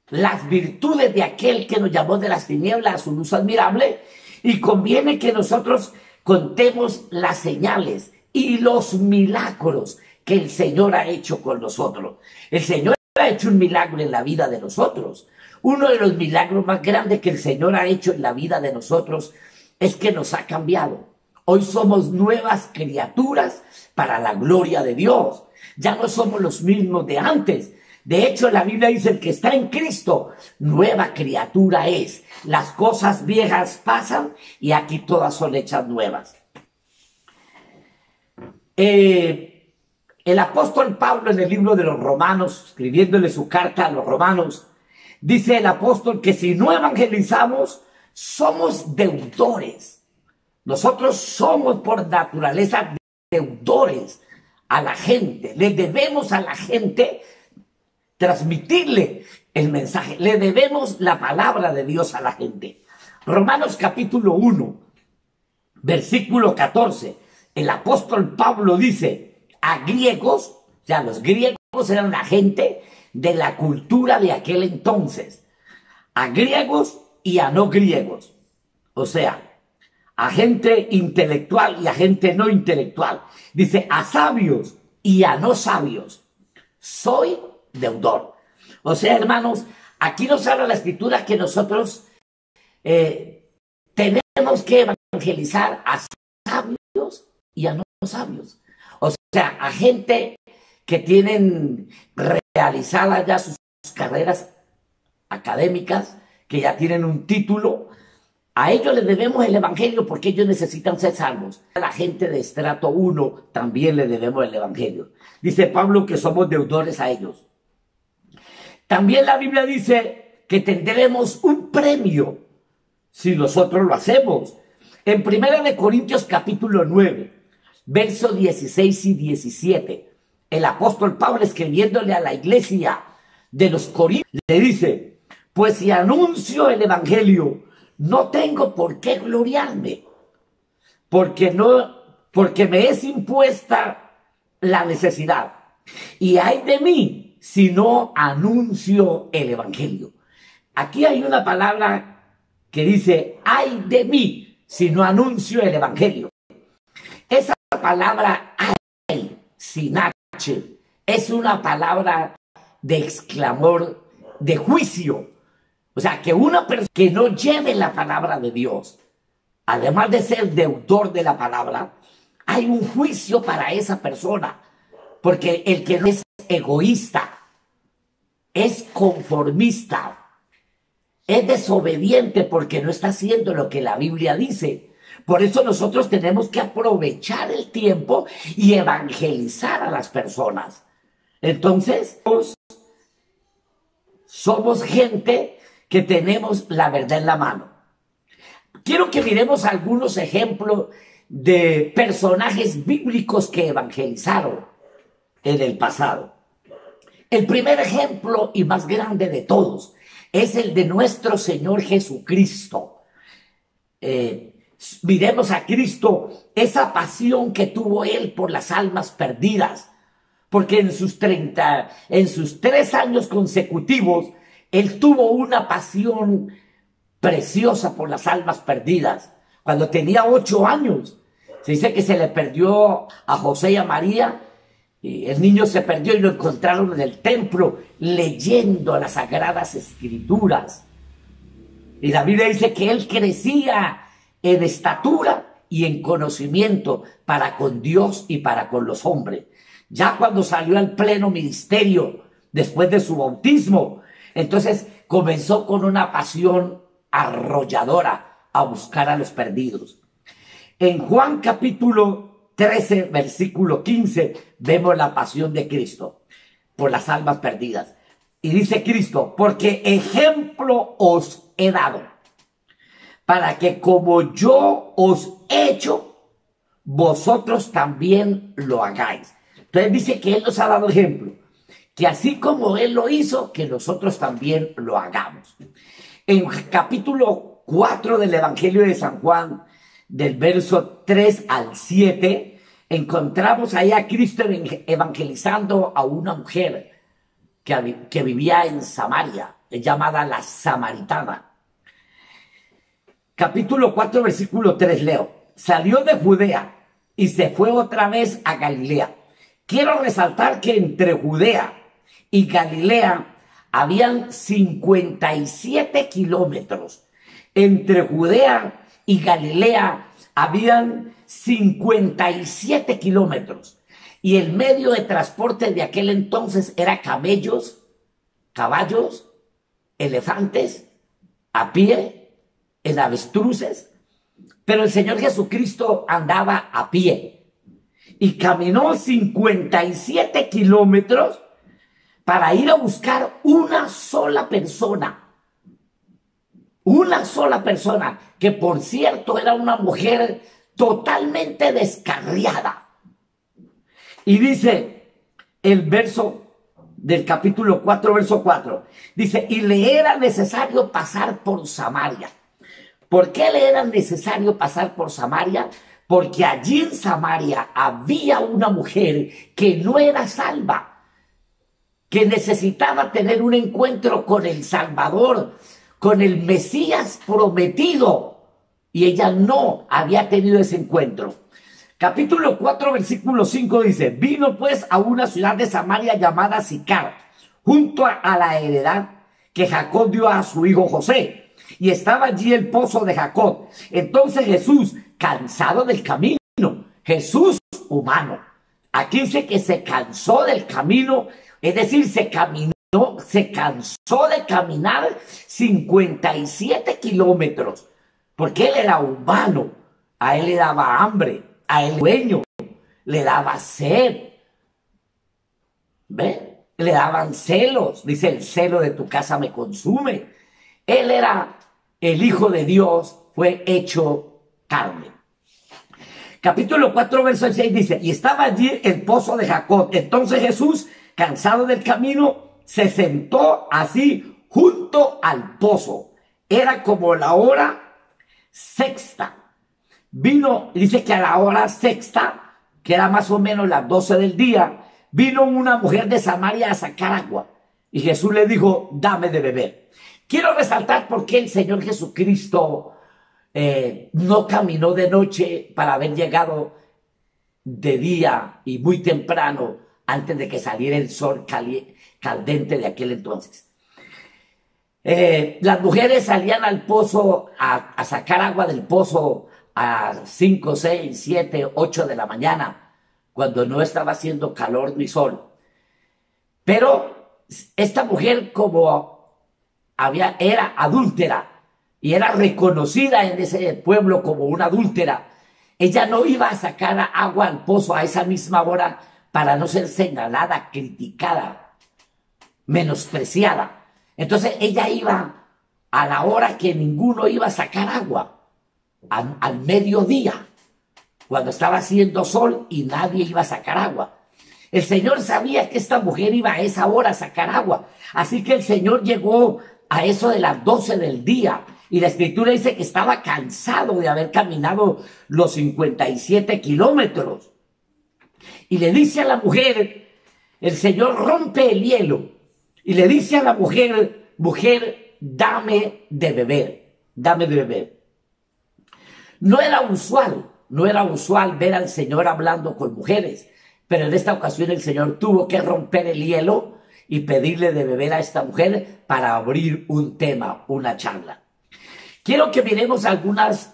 las virtudes de aquel que nos llamó de las tinieblas a su luz admirable, y conviene que nosotros contemos las señales y los milagros que el Señor ha hecho con nosotros. El Señor ha hecho un milagro en la vida de nosotros. Uno de los milagros más grandes que el Señor ha hecho en la vida de nosotros es que nos ha cambiado. Hoy somos nuevas criaturas para la gloria de Dios. Ya no somos los mismos de antes. De hecho, la Biblia dice, el que está en Cristo, nueva criatura es. Las cosas viejas pasan y aquí todas son hechas nuevas. El apóstol Pablo en el libro de los Romanos, escribiéndole su carta a los Romanos, dice el apóstol que si no evangelizamos, somos deudores. Nosotros somos por naturaleza deudores a la gente. Le debemos a la gente transmitirle el mensaje. Le debemos la palabra de Dios a la gente. Romanos capítulo 1, versículo 14. El apóstol Pablo dice a griegos, o sea, los griegos eran la gente de la cultura de aquel entonces, a griegos y a no griegos, o sea, a gente intelectual y a gente no intelectual. Dice, a sabios y a no sabios, soy deudor. O sea, hermanos, aquí nos habla la Escritura que nosotros tenemos que evangelizar a sabios y a no sabios. O sea, a gente que tienen realizadas ya sus carreras académicas, que ya tienen un título, A ellos les debemos el evangelio porque ellos necesitan ser salvos. A la gente de estrato 1 también le debemos el evangelio. Dice Pablo que somos deudores a ellos. También la Biblia dice que tendremos un premio si nosotros lo hacemos. En 1 Corintios capítulo 9, versos 16 y 17, el apóstol Pablo, escribiéndole a la iglesia de los Corintios, le dice: pues si anuncio el evangelio, no tengo por qué gloriarme, porque me es impuesta la necesidad. Y ay de mí si no anuncio el evangelio. Aquí hay una palabra que dice: ay de mí si no anuncio el evangelio. Esa palabra ay, sin H, es una palabra de exclamor, de juicio. O sea, que una persona que no lleve la palabra de Dios, además de ser deudor de la palabra, hay un juicio para esa persona. Porque el que no es egoísta, es conformista, es desobediente porque no está haciendo lo que la Biblia dice. Por eso nosotros tenemos que aprovechar el tiempo y evangelizar a las personas. Entonces, somos gente que tenemos la verdad en la mano. Quiero que miremos algunos ejemplos de personajes bíblicos que evangelizaron en el pasado. El primer ejemplo y más grande de todos es el de nuestro Señor Jesucristo. Miremos a Cristo, esa pasión que tuvo Él por las almas perdidas, porque en sus 3 años consecutivos, Él tuvo una pasión preciosa por las almas perdidas. Cuando tenía 8 años, se dice que se le perdió a José y a María, y el niño se perdió y lo encontraron en el templo leyendo las Sagradas Escrituras. Y la Biblia dice que él crecía en estatura y en conocimiento para con Dios y para con los hombres. Ya cuando salió al pleno ministerio, después de su bautismo, entonces comenzó con una pasión arrolladora a buscar a los perdidos. En Juan capítulo 13, versículo 15, vemos la pasión de Cristo por las almas perdidas. Y dice Cristo: porque ejemplo os he dado, para que como yo os he hecho, vosotros también lo hagáis. Entonces dice que Él nos ha dado ejemplo, que así como Él lo hizo, que nosotros también lo hagamos. En capítulo 4 del Evangelio de San Juan, del verso 3 al 7, encontramos ahí a Cristo evangelizando a una mujer que vivía en Samaria, llamada la Samaritana. Capítulo 4, versículo 3, leo: salió de Judea y se fue otra vez a Galilea. Quiero resaltar que entre Judea y Galilea habían 57 kilómetros. Entre Judea y Galilea habían 57 kilómetros. Y el medio de transporte de aquel entonces era camellos, caballos, elefantes, a pie, en avestruces. Pero el Señor Jesucristo andaba a pie y caminó 57 kilómetros para ir a buscar una sola persona. Una sola persona, que por cierto era una mujer totalmente descarriada. Y dice el verso del capítulo 4, verso 4, dice: y le era necesario pasar por Samaria. ¿Por qué le era necesario pasar por Samaria? Porque allí en Samaria había una mujer que no era salva, que necesitaba tener un encuentro con el Salvador, con el Mesías prometido, y ella no había tenido ese encuentro. Capítulo 4, versículo 5 dice: vino pues a una ciudad de Samaria llamada Sicar, junto a la heredad que Jacob dio a su hijo José, y estaba allí el pozo de Jacob. Entonces Jesús, cansado del camino, Jesús humano, aquí dice que se cansó del camino, es decir, se cansó de caminar 57 kilómetros porque él era humano, a él le daba hambre, a él sueño, le daba sed, ¿ve? Le daban celos, dice, el celo de tu casa me consume. Él era el Hijo de Dios, fue hecho carne. Capítulo 4, verso 6 dice, y estaba allí el pozo de Jacob. Entonces Jesús, cansado del camino, se sentó así junto al pozo. Era como la hora sexta. Vino, dice que a la hora sexta, que era más o menos las 12 del día, vino una mujer de Samaria a sacar agua. Y Jesús le dijo, dame de beber. Quiero resaltar por qué el Señor Jesucristo no caminó de noche para haber llegado de día y muy temprano antes de que saliera el sol caldente de aquel entonces. Las mujeres salían al pozo a sacar agua del pozo a 5, 6, 7, 8 de la mañana, cuando no estaba haciendo calor ni sol. Pero esta mujer, como era adúltera y era reconocida en ese pueblo como una adúltera, ella no iba a sacar agua al pozo a esa misma hora para no ser señalada, criticada, menospreciada. Entonces ella iba a la hora que ninguno iba a sacar agua, al mediodía, cuando estaba haciendo sol y nadie iba a sacar agua. El Señor sabía que esta mujer iba a esa hora a sacar agua, así que el Señor llegó a eso de las 12 del día, y la Escritura dice que estaba cansado de haber caminado los 57 kilómetros. Y le dice a la mujer, el Señor rompe el hielo, y le dice a la mujer, mujer, dame de beber, dame de beber. No era usual ver al Señor hablando con mujeres, pero en esta ocasión el Señor tuvo que romper el hielo y pedirle de beber a esta mujer para abrir un tema, una charla. Quiero que miremos algunas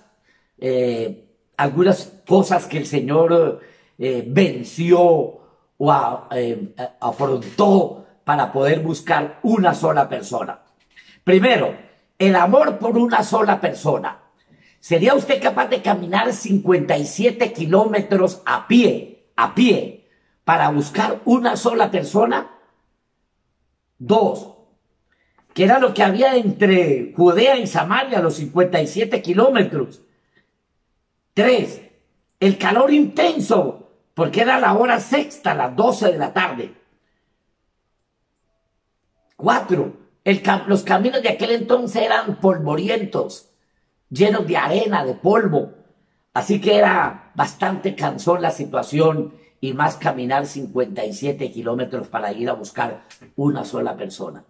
cosas que el Señor venció o afrontó para poder buscar una sola persona. Primero, el amor por una sola persona. ¿Sería usted capaz de caminar 57 kilómetros a pie, para buscar una sola persona? 2, que era lo que había entre Judea y Samaria, los 57 kilómetros. 3, el calor intenso, porque era la hora sexta, las 12 de la tarde. 4, los caminos de aquel entonces eran polvorientos, llenos de arena, de polvo. Así que era bastante cansón la situación, y más caminar 57 kilómetros para ir a buscar una sola persona.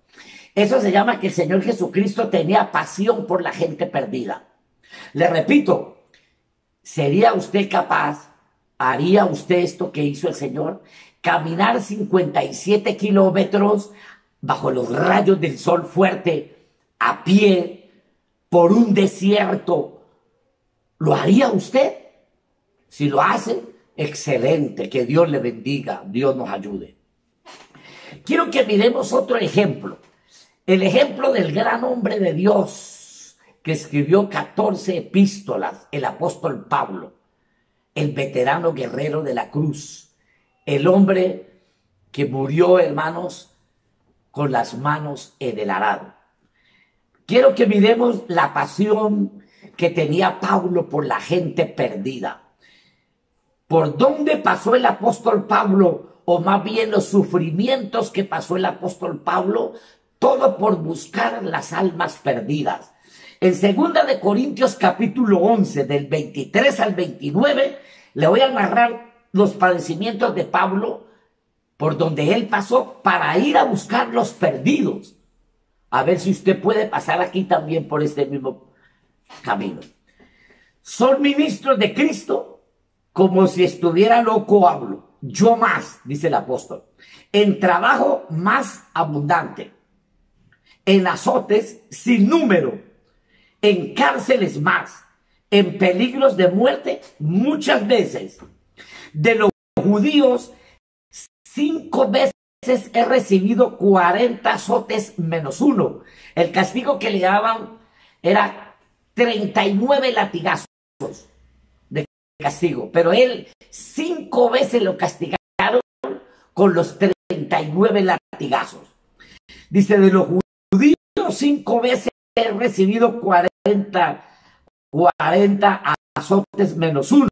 Eso se llama que el Señor Jesucristo tenía pasión por la gente perdida. Le repito, ¿sería usted capaz, haría usted esto que hizo el Señor? Caminar 57 kilómetros bajo los rayos del sol fuerte, a pie, por un desierto. ¿Lo haría usted? Si lo hace, excelente, que Dios le bendiga, Dios nos ayude. Quiero que miremos otro ejemplo. El ejemplo del gran hombre de Dios que escribió 14 epístolas, el apóstol Pablo, el veterano guerrero de la cruz, el hombre que murió, hermanos, con las manos en el arado. Quiero que miremos la pasión que tenía Pablo por la gente perdida. ¿Por dónde pasó el apóstol Pablo? O más bien los sufrimientos que pasó el apóstol Pablo, todo por buscar las almas perdidas. En 2 de Corintios capítulo 11, del 23 al 29, le voy a narrar los padecimientos de Pablo por donde él pasó para ir a buscar los perdidos. A ver si usted puede pasar aquí también por este mismo camino. Son ministros de Cristo, como si estuviera loco hablo. Yo más, dice el apóstol, en trabajo más abundante, en azotes sin número, en cárceles más, en peligros de muerte muchas veces. De los judíos, 5 veces he recibido 40 azotes menos 1. El castigo que le daban era 39 latigazos de castigo, pero él 5 veces lo castigaron con los 39 latigazos. Dice, de los judíos 5 veces he recibido 40 azotes menos 1.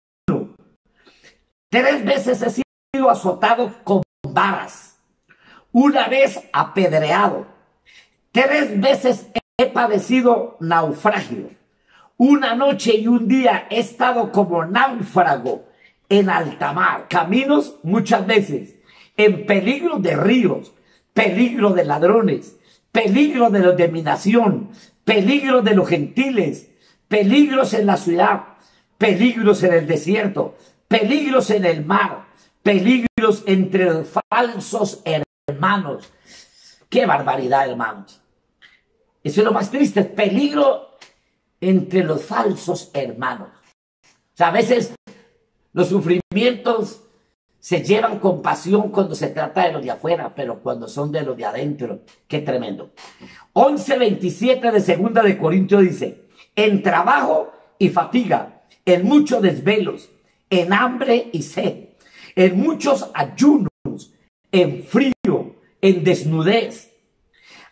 3 veces he sido azotado con varas, 1 vez apedreado, 3 veces he padecido naufragio, 1 noche y 1 día he estado como náufrago en alta mar, caminos muchas veces, en peligro de ríos, peligro de ladrones, peligro de los de mi nación, peligro de los gentiles, peligros en la ciudad, peligros en el desierto, peligros en el mar, peligros entre los falsos hermanos. ¡Qué barbaridad, hermanos! Eso es lo más triste, peligro entre los falsos hermanos. O sea, a veces los sufrimientos se llevan con pasión cuando se trata de los de afuera, pero cuando son de los de adentro, qué tremendo. 11:27 de Segunda de Corintios dice, en trabajo y fatiga, en muchos desvelos, en hambre y sed, en muchos ayunos, en frío, en desnudez,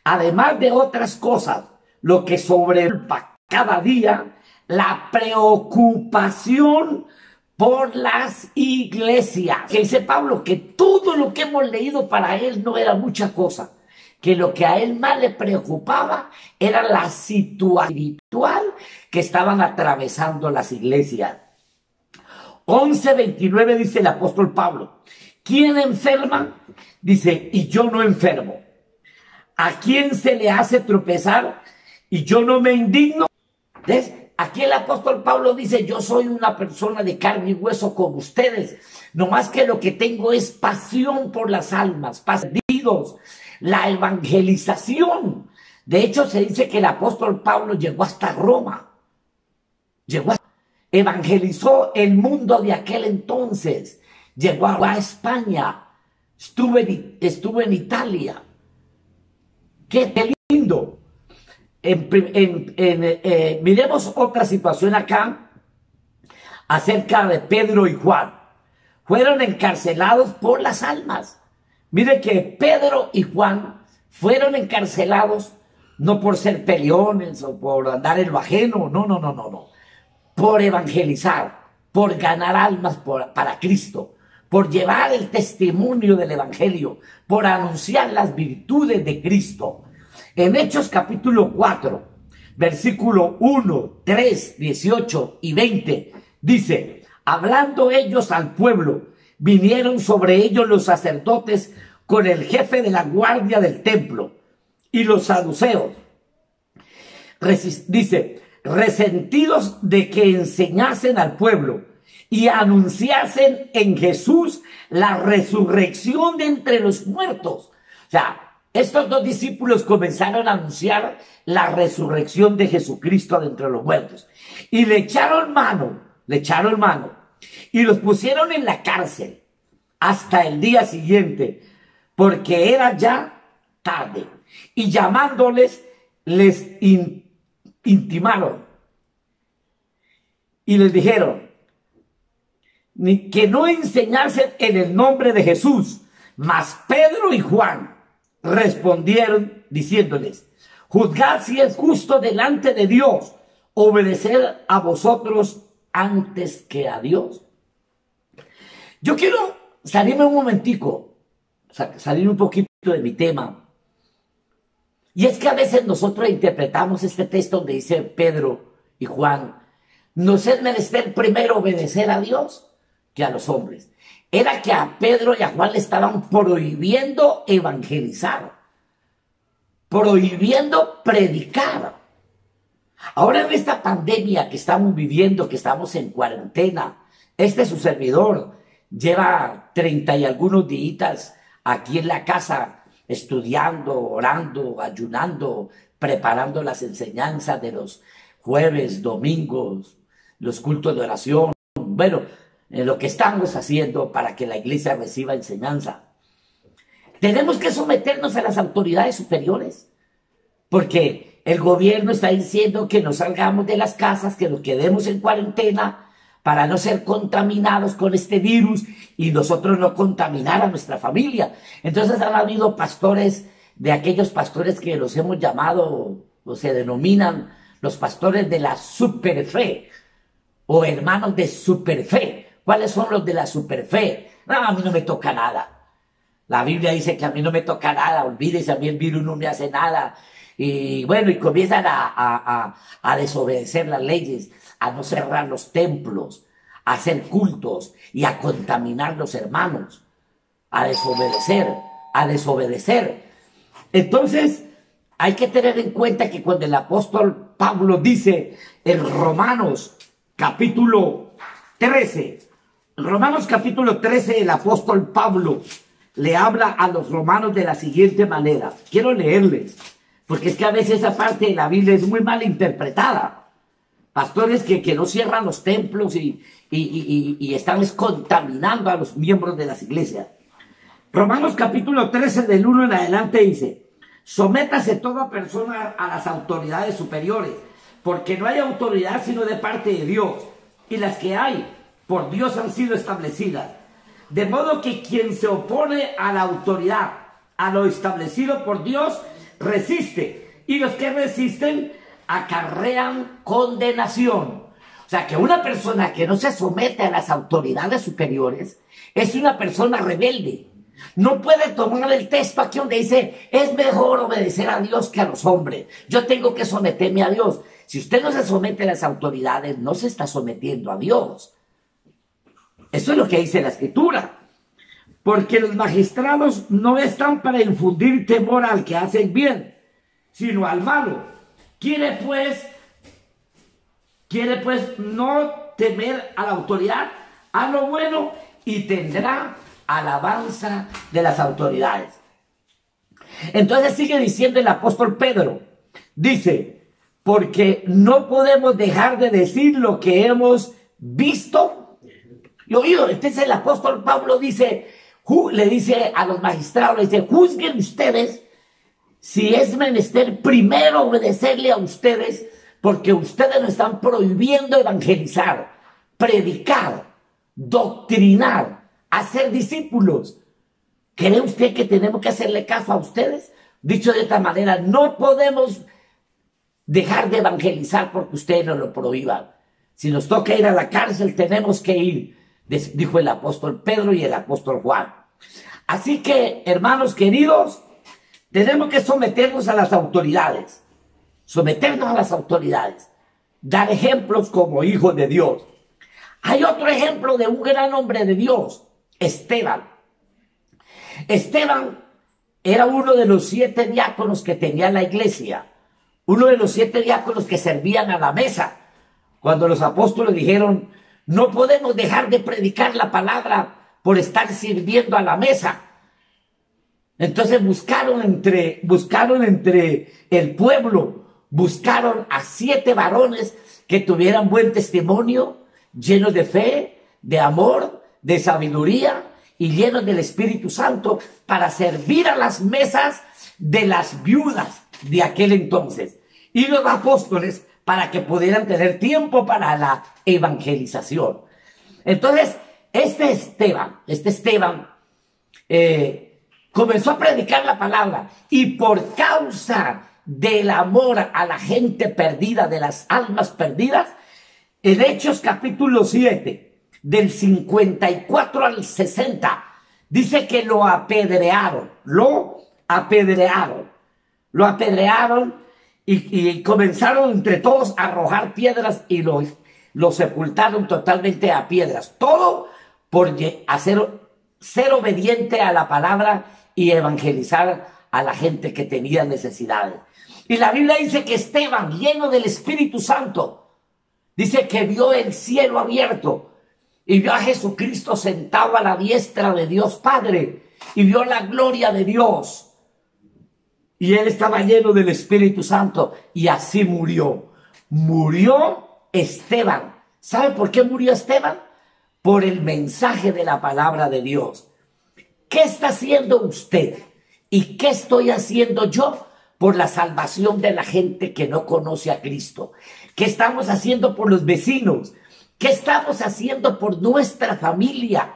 además de otras cosas, lo que sobrepa cada día, la preocupación por las iglesias. Que dice Pablo que todo lo que hemos leído para él no era mucha cosa, que lo que a él más le preocupaba era la situación espiritual que estaban atravesando las iglesias. 11:29 dice el apóstol Pablo, ¿quién enferma? Dice, y yo no enfermo. ¿A quién se le hace tropezar y yo no me indigno? ¿Ves? Aquí el apóstol Pablo dice, yo soy una persona de carne y hueso como ustedes, no más que lo que tengo es pasión por las almas, perdidos, la evangelización. De hecho, se dice que el apóstol Pablo llegó hasta Roma, evangelizó el mundo de aquel entonces, llegó a España, estuvo en Italia. ¡Qué lindo! Miremos otra situación acá acerca de Pedro y Juan. Fueron encarcelados por las almas. Mire que Pedro y Juan fueron encarcelados no por ser peleones o por andar en lo ajeno, no. Por evangelizar, por ganar almas para Cristo, por llevar el testimonio del evangelio, por anunciar las virtudes de Cristo. En Hechos capítulo 4, versículo 1, 3, 18 y 20, dice, hablando ellos al pueblo, vinieron sobre ellos los sacerdotes con el jefe de la guardia del templo y los saduceos. Dice, resentidos de que enseñasen al pueblo y anunciasen en Jesús la resurrección de entre los muertos. O sea, estos 2 discípulos comenzaron a anunciar la resurrección de Jesucristo de entre los muertos. Y le echaron mano, y los pusieron en la cárcel hasta el día siguiente, porque era ya tarde. Y llamándoles, les intimaron y les dijeron que no enseñasen en el nombre de Jesús. Mas Pedro y Juan respondieron diciéndoles, juzgad si es justo delante de Dios obedecer a vosotros antes que a Dios. Yo quiero salirme un momentico, salir un poquito de mi tema. Y es que a veces nosotros interpretamos este texto donde dice Pedro y Juan, nos es menester primero obedecer a Dios que a los hombres. Era que a Pedro y a Juan le estaban prohibiendo evangelizar, prohibiendo predicar. Ahora en esta pandemia que estamos viviendo, que estamos en cuarentena, su servidor lleva 30 y algunos días aquí en la casa estudiando, orando, ayunando, preparando las enseñanzas de los jueves, domingos, los cultos de oración. Bueno, en lo que estamos haciendo para que la iglesia reciba enseñanza. Tenemos que someternos a las autoridades superiores, porque el gobierno está diciendo que no salgamos de las casas, que nos quedemos en cuarentena para no ser contaminados con este virus y nosotros no contaminar a nuestra familia. Entonces han habido pastores, de aquellos pastores que los hemos llamado o se denominan los pastores de la superfe o hermanos de superfe. ¿Cuáles son los de la superfe? No, a mí no me toca nada. La Biblia dice que a mí no me toca nada, olvídese, a mí el virus no me hace nada. Y bueno, y comienzan a desobedecer las leyes, a no cerrar los templos, a hacer cultos y a contaminar los hermanos, a desobedecer. Entonces, hay que tener en cuenta que cuando el apóstol Pablo dice en Romanos capítulo 13, el apóstol Pablo le habla a los romanos de la siguiente manera. Quiero leerles, porque es que a veces esa parte de la Biblia es muy mal interpretada. Pastores que no cierran los templos y están contaminando a los miembros de las iglesias. Romanos capítulo 13 del 1 en adelante dice: sométase toda persona a las autoridades superiores, porque no hay autoridad sino de parte de Dios, y las que hay por Dios han sido establecidas. De modo que quien se opone a la autoridad, a lo establecido por Dios, resiste, y los que resisten acarrean condenación. O sea, que una persona que no se somete a las autoridades superiores es una persona rebelde. No puede tomar el texto aquí donde dice, es mejor obedecer a Dios que a los hombres. Yo tengo que someterme a Dios. Si usted no se somete a las autoridades, no se está sometiendo a Dios. Eso es lo que dice la Escritura. Porque los magistrados no están para infundir temor al que hace el bien, sino al malo. Quiere pues no temer a la autoridad, a lo bueno, y tendrá alabanza de las autoridades. Entonces sigue diciendo el apóstol Pedro, dice, porque no podemos dejar de decir lo que hemos visto y oído. Entonces el apóstol Pablo dice, le dice a los magistrados, le dice, juzguen ustedes si es menester primero obedecerle a ustedes, porque ustedes nos están prohibiendo evangelizar, predicar, doctrinar, hacer discípulos. ¿Cree usted que tenemos que hacerle caso a ustedes? Dicho de esta manera, no podemos dejar de evangelizar porque ustedes nos lo prohíban. Si nos toca ir a la cárcel, tenemos que ir, dijo el apóstol Pedro y el apóstol Juan. Así que, hermanos queridos, tenemos que someternos a las autoridades. Someternos a las autoridades. Dar ejemplos como hijos de Dios. Hay otro ejemplo de un gran hombre de Dios, Esteban. Esteban era uno de los 7 diáconos que tenía la iglesia. Uno de los 7 diáconos que servían a la mesa. Cuando los apóstoles dijeron, no podemos dejar de predicar la palabra por estar sirviendo a la mesa. Entonces buscaron entre el pueblo, buscaron a 7 varones que tuvieran buen testimonio, llenos de fe, de amor, de sabiduría y llenos del Espíritu Santo para servir a las mesas de las viudas de aquel entonces. Y los apóstoles para que pudieran tener tiempo para la evangelización. Entonces, este Esteban comenzó a predicar la palabra y por causa del amor a la gente perdida, de las almas perdidas, en Hechos capítulo 7, del 54 al 60, dice que lo apedrearon y comenzaron entre todos a arrojar piedras y lo sepultaron totalmente a piedras. Todo por ser obediente a la palabra y evangelizar a la gente que tenía necesidades. Y la Biblia dice que Esteban, lleno del Espíritu Santo, dice que vio el cielo abierto y vio a Jesucristo sentado a la diestra de Dios Padre y vio la gloria de Dios. Y él estaba lleno del Espíritu Santo y así murió. Murió Esteban. ¿Sabe por qué murió Esteban? Por el mensaje de la palabra de Dios. ¿Qué está haciendo usted? ¿Y qué estoy haciendo yo por la salvación de la gente que no conoce a Cristo? ¿Qué estamos haciendo por los vecinos? ¿Qué estamos haciendo por nuestra familia?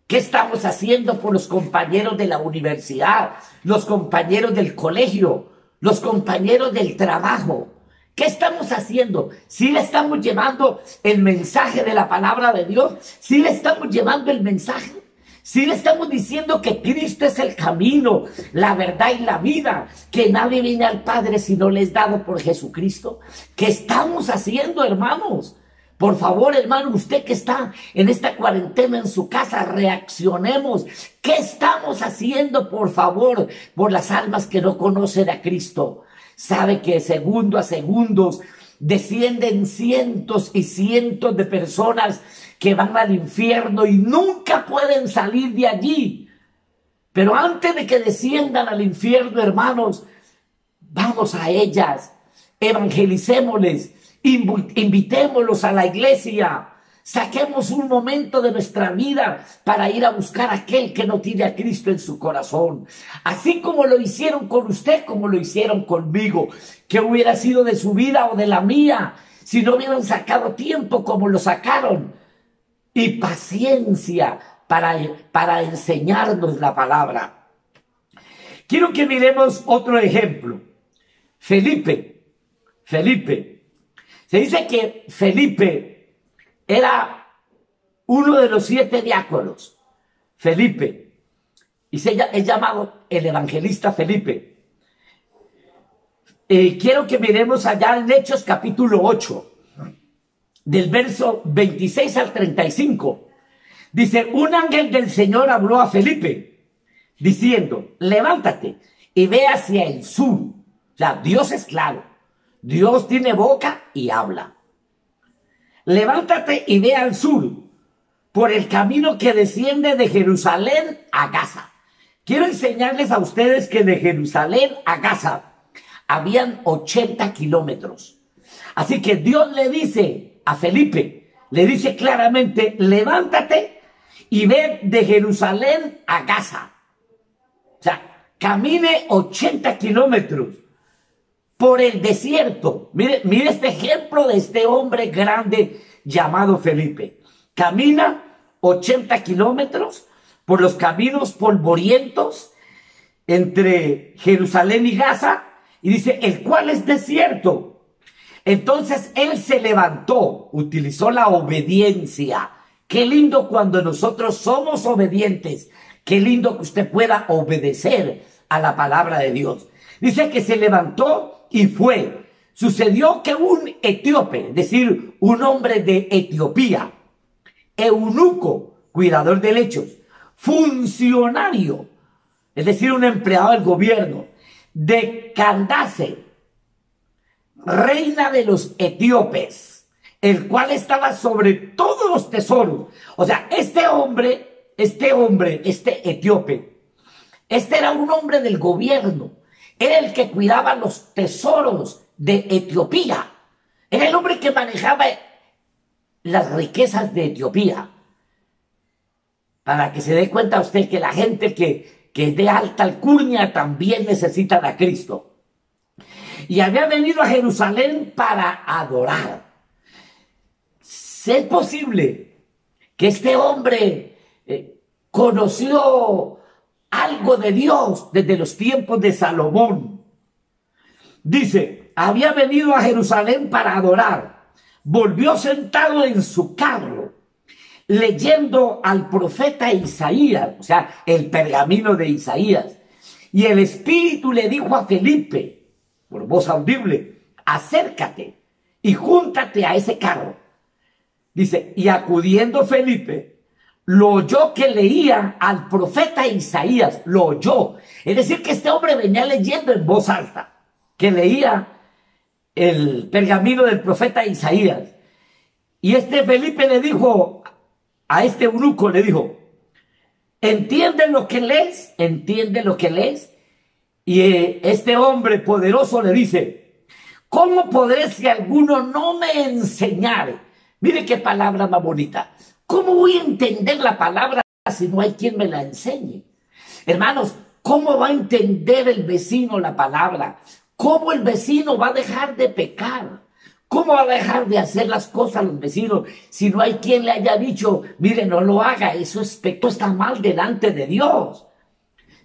¿Qué estamos haciendo por los compañeros de la universidad, los compañeros del colegio, los compañeros del trabajo? ¿Qué estamos haciendo? ¿Sí le estamos llevando el mensaje de la palabra de Dios? ¿Sí le estamos llevando el mensaje? ¿Sí le estamos diciendo que Cristo es el camino, la verdad y la vida? Que nadie viene al Padre si no le es dado por Jesucristo. ¿Qué estamos haciendo, hermanos? Por favor, hermano, usted que está en esta cuarentena en su casa, reaccionemos. ¿Qué estamos haciendo, por favor, por las almas que no conocen a Cristo? Sabe que segundo a segundos descienden cientos y cientos de personas que van al infierno y nunca pueden salir de allí. Pero antes de que desciendan al infierno, hermanos, vamos a ellas, evangelicémosles, invitémoslos a la iglesia, saquemos un momento de nuestra vida para ir a buscar a aquel que no tiene a Cristo en su corazón. Así como lo hicieron con usted, como lo hicieron conmigo. ¿Qué hubiera sido de su vida o de la mía si no hubieran sacado tiempo como lo sacaron? Y paciencia para enseñarnos la palabra. Quiero que miremos otro ejemplo. Felipe. Se dice que Felipe era uno de los 7 diáconos. Felipe. Y es llamado el evangelista Felipe. Quiero que miremos allá en Hechos capítulo 8. Del verso 26 al 35. Dice, un ángel del Señor habló a Felipe, diciendo, levántate y ve hacia el sur. O sea, Dios es claro. Dios tiene boca y habla. Levántate y ve al sur, por el camino que desciende de Jerusalén a Gaza. Quiero enseñarles a ustedes que de Jerusalén a Gaza habían 80 kilómetros. Así que Dios le dice a Felipe, le dice claramente, levántate y ve de Jerusalén a Gaza. O sea, camine 80 kilómetros por el desierto. Mire este ejemplo de este hombre grande llamado Felipe. Camina 80 kilómetros por los caminos polvorientos entre Jerusalén y Gaza, y dice, el cual es desierto. Entonces él se levantó, utilizó la obediencia. Qué lindo cuando nosotros somos obedientes. Qué lindo que usted pueda obedecer a la palabra de Dios. Dice que se levantó y fue. Sucedió que un etíope, es decir, un hombre de Etiopía, eunuco, cuidador de lechos, funcionario, es decir, un empleado del gobierno, de Candace, reina de los etíopes, el cual estaba sobre todos los tesoros. O sea, este etíope, era un hombre del gobierno, era el que cuidaba los tesoros de Etiopía, era el hombre que manejaba las riquezas de Etiopía. Para que se dé cuenta usted que la gente que es de alta alcurnia también necesitan a Cristo. Y había venido a Jerusalén para adorar. ¿Es posible que este hombre conoció algo de Dios desde los tiempos de Salomón? Dice, había venido a Jerusalén para adorar. Volvió sentado en su carro, leyendo al profeta Isaías, o sea, el pergamino de Isaías. Y el Espíritu le dijo a Felipe, por voz audible, acércate y júntate a ese carro. Dice, y acudiendo Felipe, lo oyó que leía al profeta Isaías, lo oyó. Es decir, que este hombre venía leyendo en voz alta, que leía el pergamino del profeta Isaías. Y este Felipe le dijo, a este eunuco le dijo, ¿entiende lo que lees? ¿Entiende lo que lees? Y este hombre poderoso le dice, ¿cómo podré si alguno no me enseñare? Mire qué palabra más bonita. ¿Cómo voy a entender la palabra si no hay quien me la enseñe? Hermanos, ¿Cómo va a entender el vecino la palabra? ¿Cómo el vecino va a dejar de pecar? ¿Cómo va a dejar de hacer las cosas los vecinos si no hay quien le haya dicho, mire, no lo haga, eso está mal delante de Dios?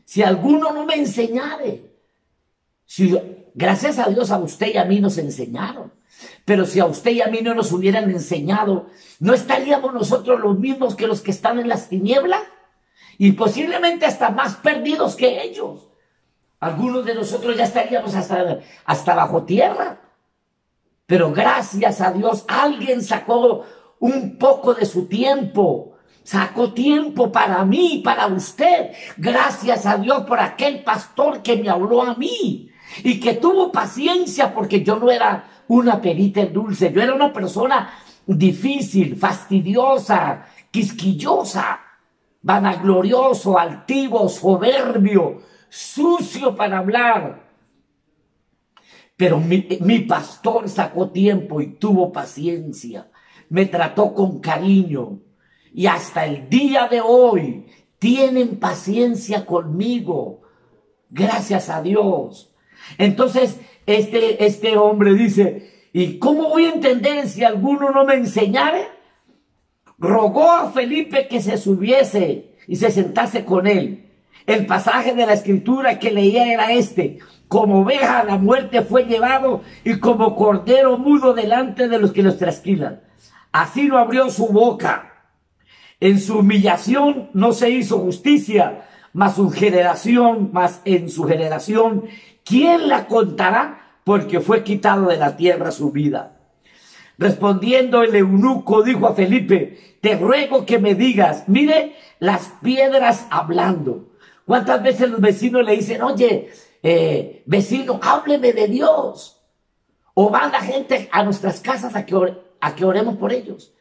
Si alguno no me enseñare, gracias a Dios a usted y a mí nos enseñaron, pero si a usted y a mí no nos hubieran enseñado, ¿no estaríamos nosotros los mismos que los que están en las tinieblas? Y posiblemente hasta más perdidos que ellos. Algunos de nosotros ya estaríamos hasta bajo tierra. Pero gracias a Dios, alguien sacó un poco de su tiempo. Sacó tiempo para mí, para usted. Gracias a Dios por aquel pastor que me habló a mí. Y que tuvo paciencia porque yo no era una perita en dulce. Yo era una persona difícil, fastidiosa, quisquillosa, vanaglorioso, altivo, soberbio, sucio para hablar. Pero mi pastor sacó tiempo y tuvo paciencia. Me trató con cariño. Y hasta el día de hoy tienen paciencia conmigo. Gracias a Dios. Entonces, este hombre dice, ¿y cómo voy a entender si alguno no me enseñare? Rogó a Felipe que se subiese y se sentase con él. El pasaje de la escritura que leía era este: como oveja a la muerte fue llevado, y como cordero mudo delante de los que los trasquilan. Así no abrió su boca. En su humillación no se hizo justicia, mas en su generación, ¿quién la contará? Porque fue quitado de la tierra su vida. Respondiendo el eunuco dijo a Felipe, te ruego que me digas, mire las piedras hablando. ¿Cuántas veces los vecinos le dicen, oye, vecino, hábleme de Dios? O va la gente a nuestras casas a que oremos por ellos.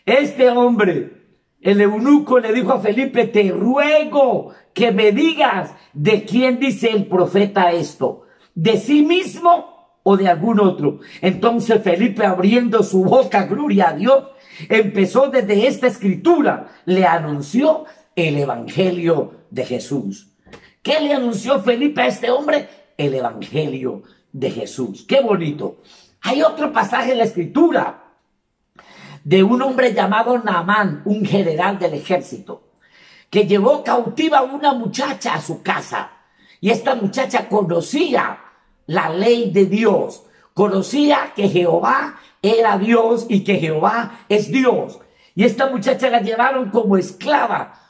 Este hombre, el eunuco, le dijo a Felipe, te ruego que me digas de quién dice el profeta esto, de sí mismo o de algún otro. Entonces Felipe, abriendo su boca, gloria a Dios, empezó desde esta escritura, le anunció el evangelio de Jesús. ¿Qué le anunció Felipe a este hombre? El evangelio de Jesús. ¡Qué bonito! Hay otro pasaje en la escritura de un hombre llamado Naamán, un general del ejército, que llevó cautiva a una muchacha a su casa. Y esta muchacha conocía la ley de Dios, conocía que Jehová era Dios y que Jehová es Dios. Y esta muchacha la llevaron como esclava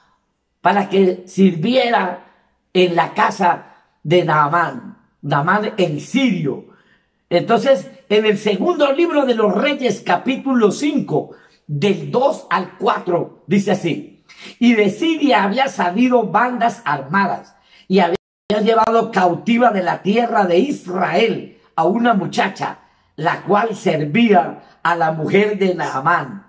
para que sirviera en la casa de Naamán el sirio. Entonces, en el segundo libro de los Reyes, capítulo 5, del 2 al 4, dice así: y de Siria había salido bandas armadas, y había llevado cautiva de la tierra de Israel a una muchacha, la cual servía a la mujer de Naamán.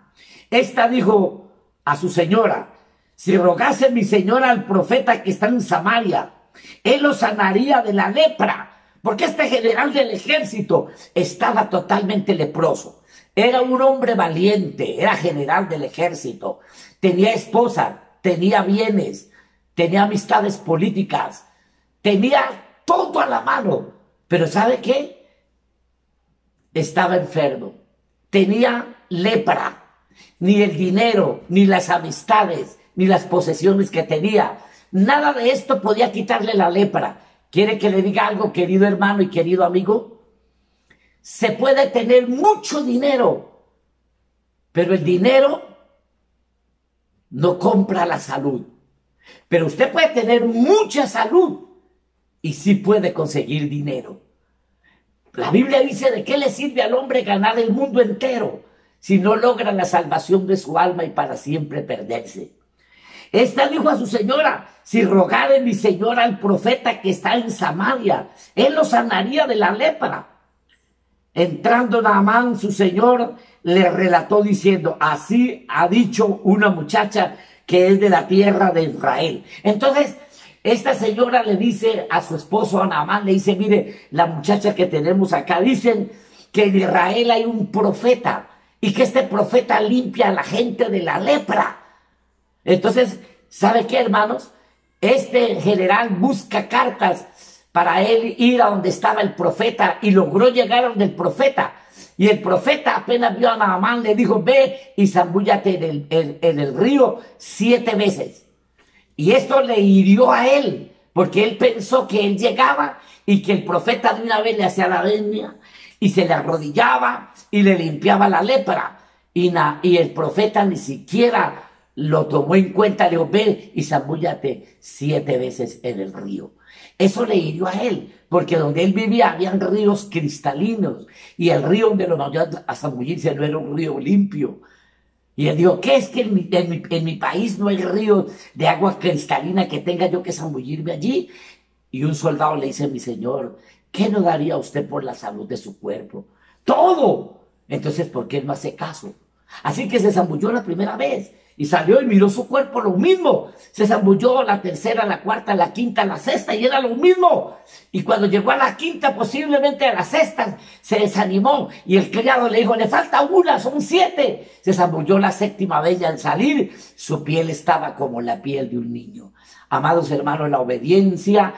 Esta dijo a su señora, si rogase mi señora al profeta que está en Samaria, él lo sanaría de la lepra. Porque este general del ejército estaba totalmente leproso. Era un hombre valiente, era general del ejército. Tenía esposa, tenía bienes, tenía amistades políticas, tenía todo a la mano. Pero ¿sabe qué? Estaba enfermo, tenía lepra. Ni el dinero, ni las amistades, ni las posesiones que tenía, nada de esto podía quitarle la lepra. ¿Quiere que le diga algo, querido hermano y querido amigo? Se puede tener mucho dinero, pero el dinero no compra la salud. Pero usted puede tener mucha salud y sí puede conseguir dinero. La Biblia dice, ¿de qué le sirve al hombre ganar el mundo entero si no logra la salvación de su alma y para siempre perderse? Esta dijo a su señora, si rogare mi señora al profeta que está en Samaria, él lo sanaría de la lepra. Entrando Naamán, su señor, le relató diciendo, así ha dicho una muchacha que es de la tierra de Israel. Entonces, esta señora le dice a su esposo, a Naamán, le dice, mire, la muchacha que tenemos acá, dicen que en Israel hay un profeta y que este profeta limpia a la gente de la lepra. Entonces, ¿sabe qué, hermanos? Este general busca cartas para él ir a donde estaba el profeta y logró llegar a donde el profeta. Y el profeta apenas vio a Naamán, le dijo, ve y zambúllate en el río 7 veces. Y esto le hirió a él, porque él pensó que él llegaba y que el profeta de una vez le hacía la venia y se le arrodillaba y le limpiaba la lepra. Y el profeta ni siquiera lo tomó en cuenta, le dijo, ve y zambúllate 7 veces en el río. Eso le hirió a él, porque donde él vivía habían ríos cristalinos, y el río donde lo mandó a zambullirse no era un río limpio. Y él dijo, ¿qué es que en mi país no hay río de agua cristalina que tenga yo que zambullirme allí? Y un soldado le dice, mi señor, ¿qué no daría usted por la salud de su cuerpo? ¡Todo! Entonces, ¿por qué no hace caso? Así que se zambulló la primera vez y salió y miró su cuerpo, lo mismo. Se zambulló la tercera, la cuarta, la quinta, la sexta y era lo mismo. Y cuando llegó a la quinta, posiblemente a la sexta, se desanimó y el criado le dijo, le falta una, son 7. Se zambulló la séptima vez y al salir, su piel estaba como la piel de un niño. Amados hermanos, la obediencia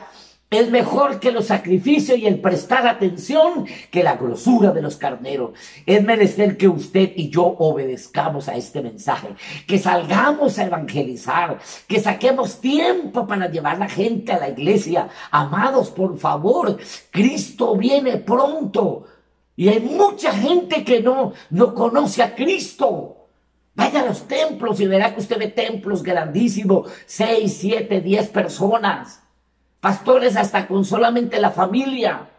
es mejor que los sacrificios y el prestar atención que la grosura de los carneros. Es menester que usted y yo obedezcamos a este mensaje, que salgamos a evangelizar, que saquemos tiempo para llevar a la gente a la iglesia. Amados, por favor, Cristo viene pronto y hay mucha gente que no conoce a Cristo. Vaya a los templos y verá que usted ve templos grandísimos, 6, 7, 10 personas. Pastores hasta con solamente la familia.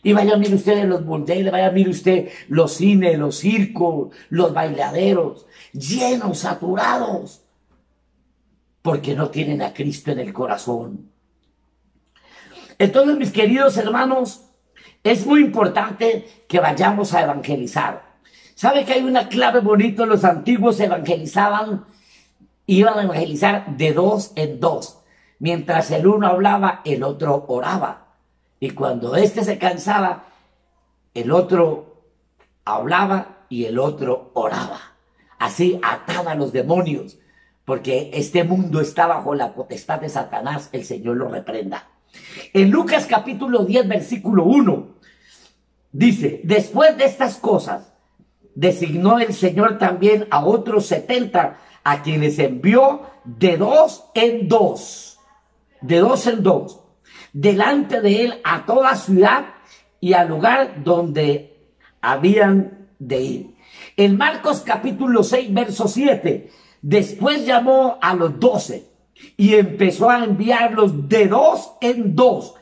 Y vaya a mirar usted los burdeles, vaya a mirar usted los cines, los circos, los bailaderos, llenos, saturados, porque no tienen a Cristo en el corazón. Entonces, mis queridos hermanos, es muy importante que vayamos a evangelizar. ¿Sabe que hay una clave bonita? Los antiguos evangelizaban, iban a evangelizar de 2 en 2. Mientras el uno hablaba, el otro oraba. Y cuando éste se cansaba, el otro hablaba y el otro oraba. Así ataban a los demonios, porque este mundo está bajo la potestad de Satanás. El Señor lo reprenda. En Lucas capítulo 10, versículo 1, dice, después de estas cosas, designó el Señor también a otros 70, a quienes envió de 2 en 2. De 2 en 2, delante de él a toda ciudad y al lugar donde habían de ir. En Marcos capítulo 6, verso 7, después llamó a los 12 y empezó a enviarlos de 2 en 2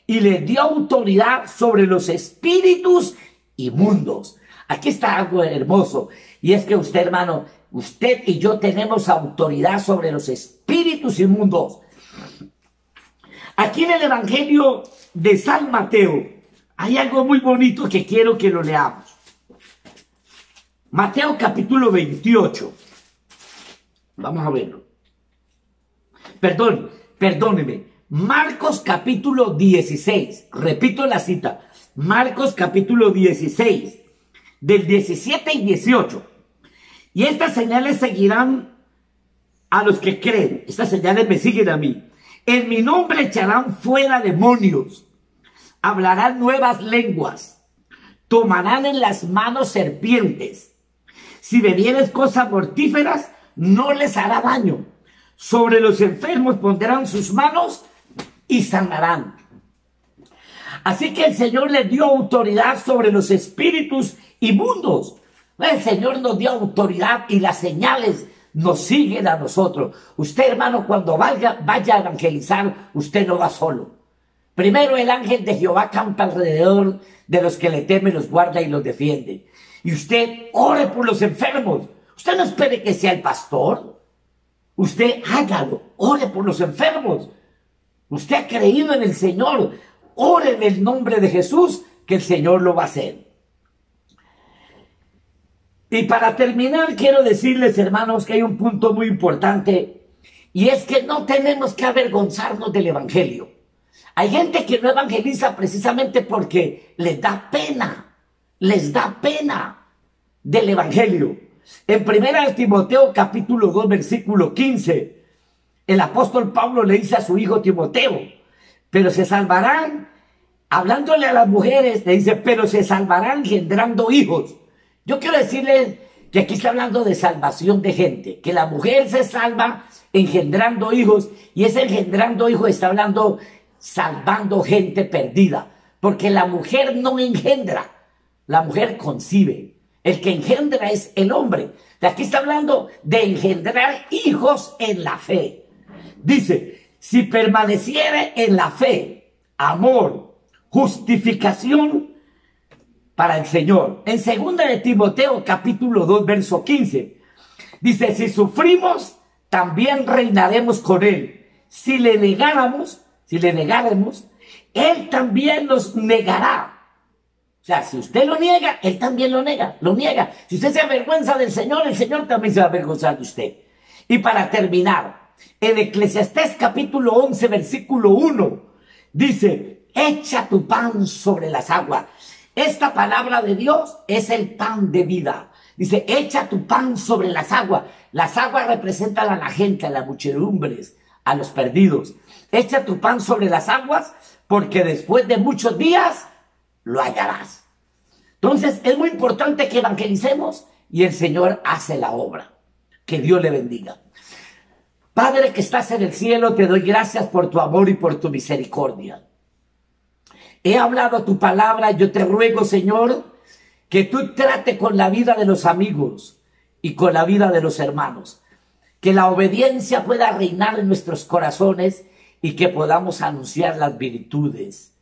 y les dio autoridad sobre los espíritus inmundos. Aquí está algo hermoso, y es que usted, hermano, usted y yo tenemos autoridad sobre los espíritus inmundos. Aquí en el Evangelio de San Mateo hay algo muy bonito que quiero que lo leamos. Mateo capítulo 28. Vamos a verlo. Perdóneme. Marcos capítulo 16. Repito la cita. Marcos capítulo 16. Del 17 y 18. Y estas señales seguirán a los que creen. Estas señales me siguen a mí. En mi nombre echarán fuera demonios, hablarán nuevas lenguas, tomarán en las manos serpientes. Si bebieres cosas mortíferas, no les hará daño. Sobre los enfermos pondrán sus manos y sanarán. Así que el Señor les dio autoridad sobre los espíritus inmundos. El Señor nos dio autoridad y las señales nos siguen a nosotros. Usted, hermano, cuando vaya a evangelizar, usted no va solo. Primero el ángel de Jehová campa alrededor de los que le temen, los guarda y los defiende. Y usted ore por los enfermos. Usted no espere que sea el pastor. Usted hágalo, ore por los enfermos. Usted ha creído en el Señor, ore en el nombre de Jesús, que el Señor lo va a hacer. Y para terminar, quiero decirles, hermanos, que hay un punto muy importante, y es que no tenemos que avergonzarnos del Evangelio. Hay gente que no evangeliza precisamente porque les da pena del Evangelio. En 1 Timoteo capítulo 2, versículo 15, el apóstol Pablo le dice a su hijo Timoteo, pero se salvarán, hablándole a las mujeres, le dice, pero se salvarán engendrando hijos. Yo quiero decirles que aquí está hablando de salvación de gente, que la mujer se salva engendrando hijos, y ese engendrando hijos está hablando salvando gente perdida, porque la mujer no engendra, la mujer concibe. El que engendra es el hombre. De aquí está hablando de engendrar hijos en la fe. Dice, si permaneciere en la fe, amor, justificación para el Señor. En 2 de Timoteo, capítulo 2, verso 15, dice, si sufrimos, también reinaremos con Él. Si le negáramos, Él también nos negará. O sea, si usted lo niega, Él también lo niega. Si usted se avergüenza del Señor, el Señor también se va a avergonzar de usted. Y para terminar, en Eclesiastés capítulo 11, versículo 1, dice, echa tu pan sobre las aguas. Esta palabra de Dios es el pan de vida. Dice, echa tu pan sobre las aguas. Las aguas representan a la gente, a las muchedumbres, a los perdidos. Echa tu pan sobre las aguas, porque después de muchos días lo hallarás. Entonces es muy importante que evangelicemos y el Señor hace la obra. Que Dios le bendiga. Padre que estás en el cielo, te doy gracias por tu amor y por tu misericordia. He hablado tu palabra, yo te ruego, Señor, que tú trate con la vida de los amigos y con la vida de los hermanos. Que la obediencia pueda reinar en nuestros corazones y que podamos anunciar las virtudes.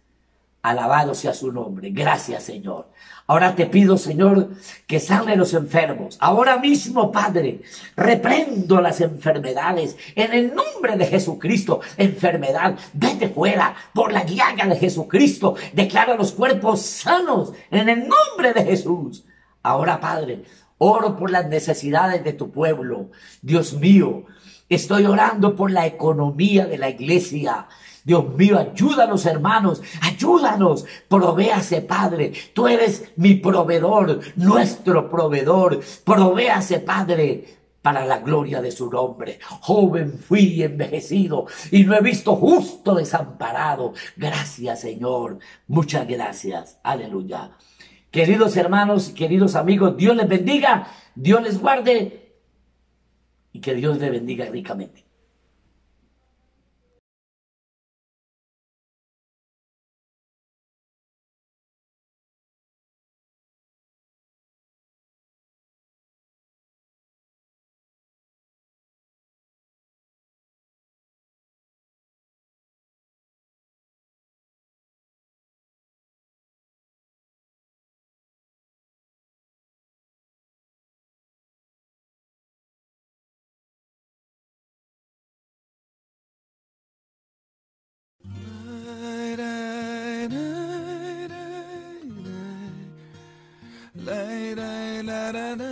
Alabado sea su nombre. Gracias, Señor. Ahora te pido, Señor, que sane los enfermos. Ahora mismo, Padre, reprendo las enfermedades. En el nombre de Jesucristo, enfermedad, vete fuera. Por la llaga de Jesucristo, declara los cuerpos sanos. En el nombre de Jesús. Ahora, Padre, oro por las necesidades de tu pueblo. Dios mío, estoy orando por la economía de la iglesia. Dios mío, ayúdanos, hermanos, ayúdanos, provéase, Padre, tú eres mi proveedor, nuestro proveedor, provéase, Padre, para la gloria de su nombre. Joven fui y envejecido y no he visto justo desamparado. Gracias, Señor, muchas gracias, aleluya. Queridos hermanos, queridos amigos, Dios les bendiga, Dios les guarde y que Dios les bendiga ricamente. La, la, la, la, la.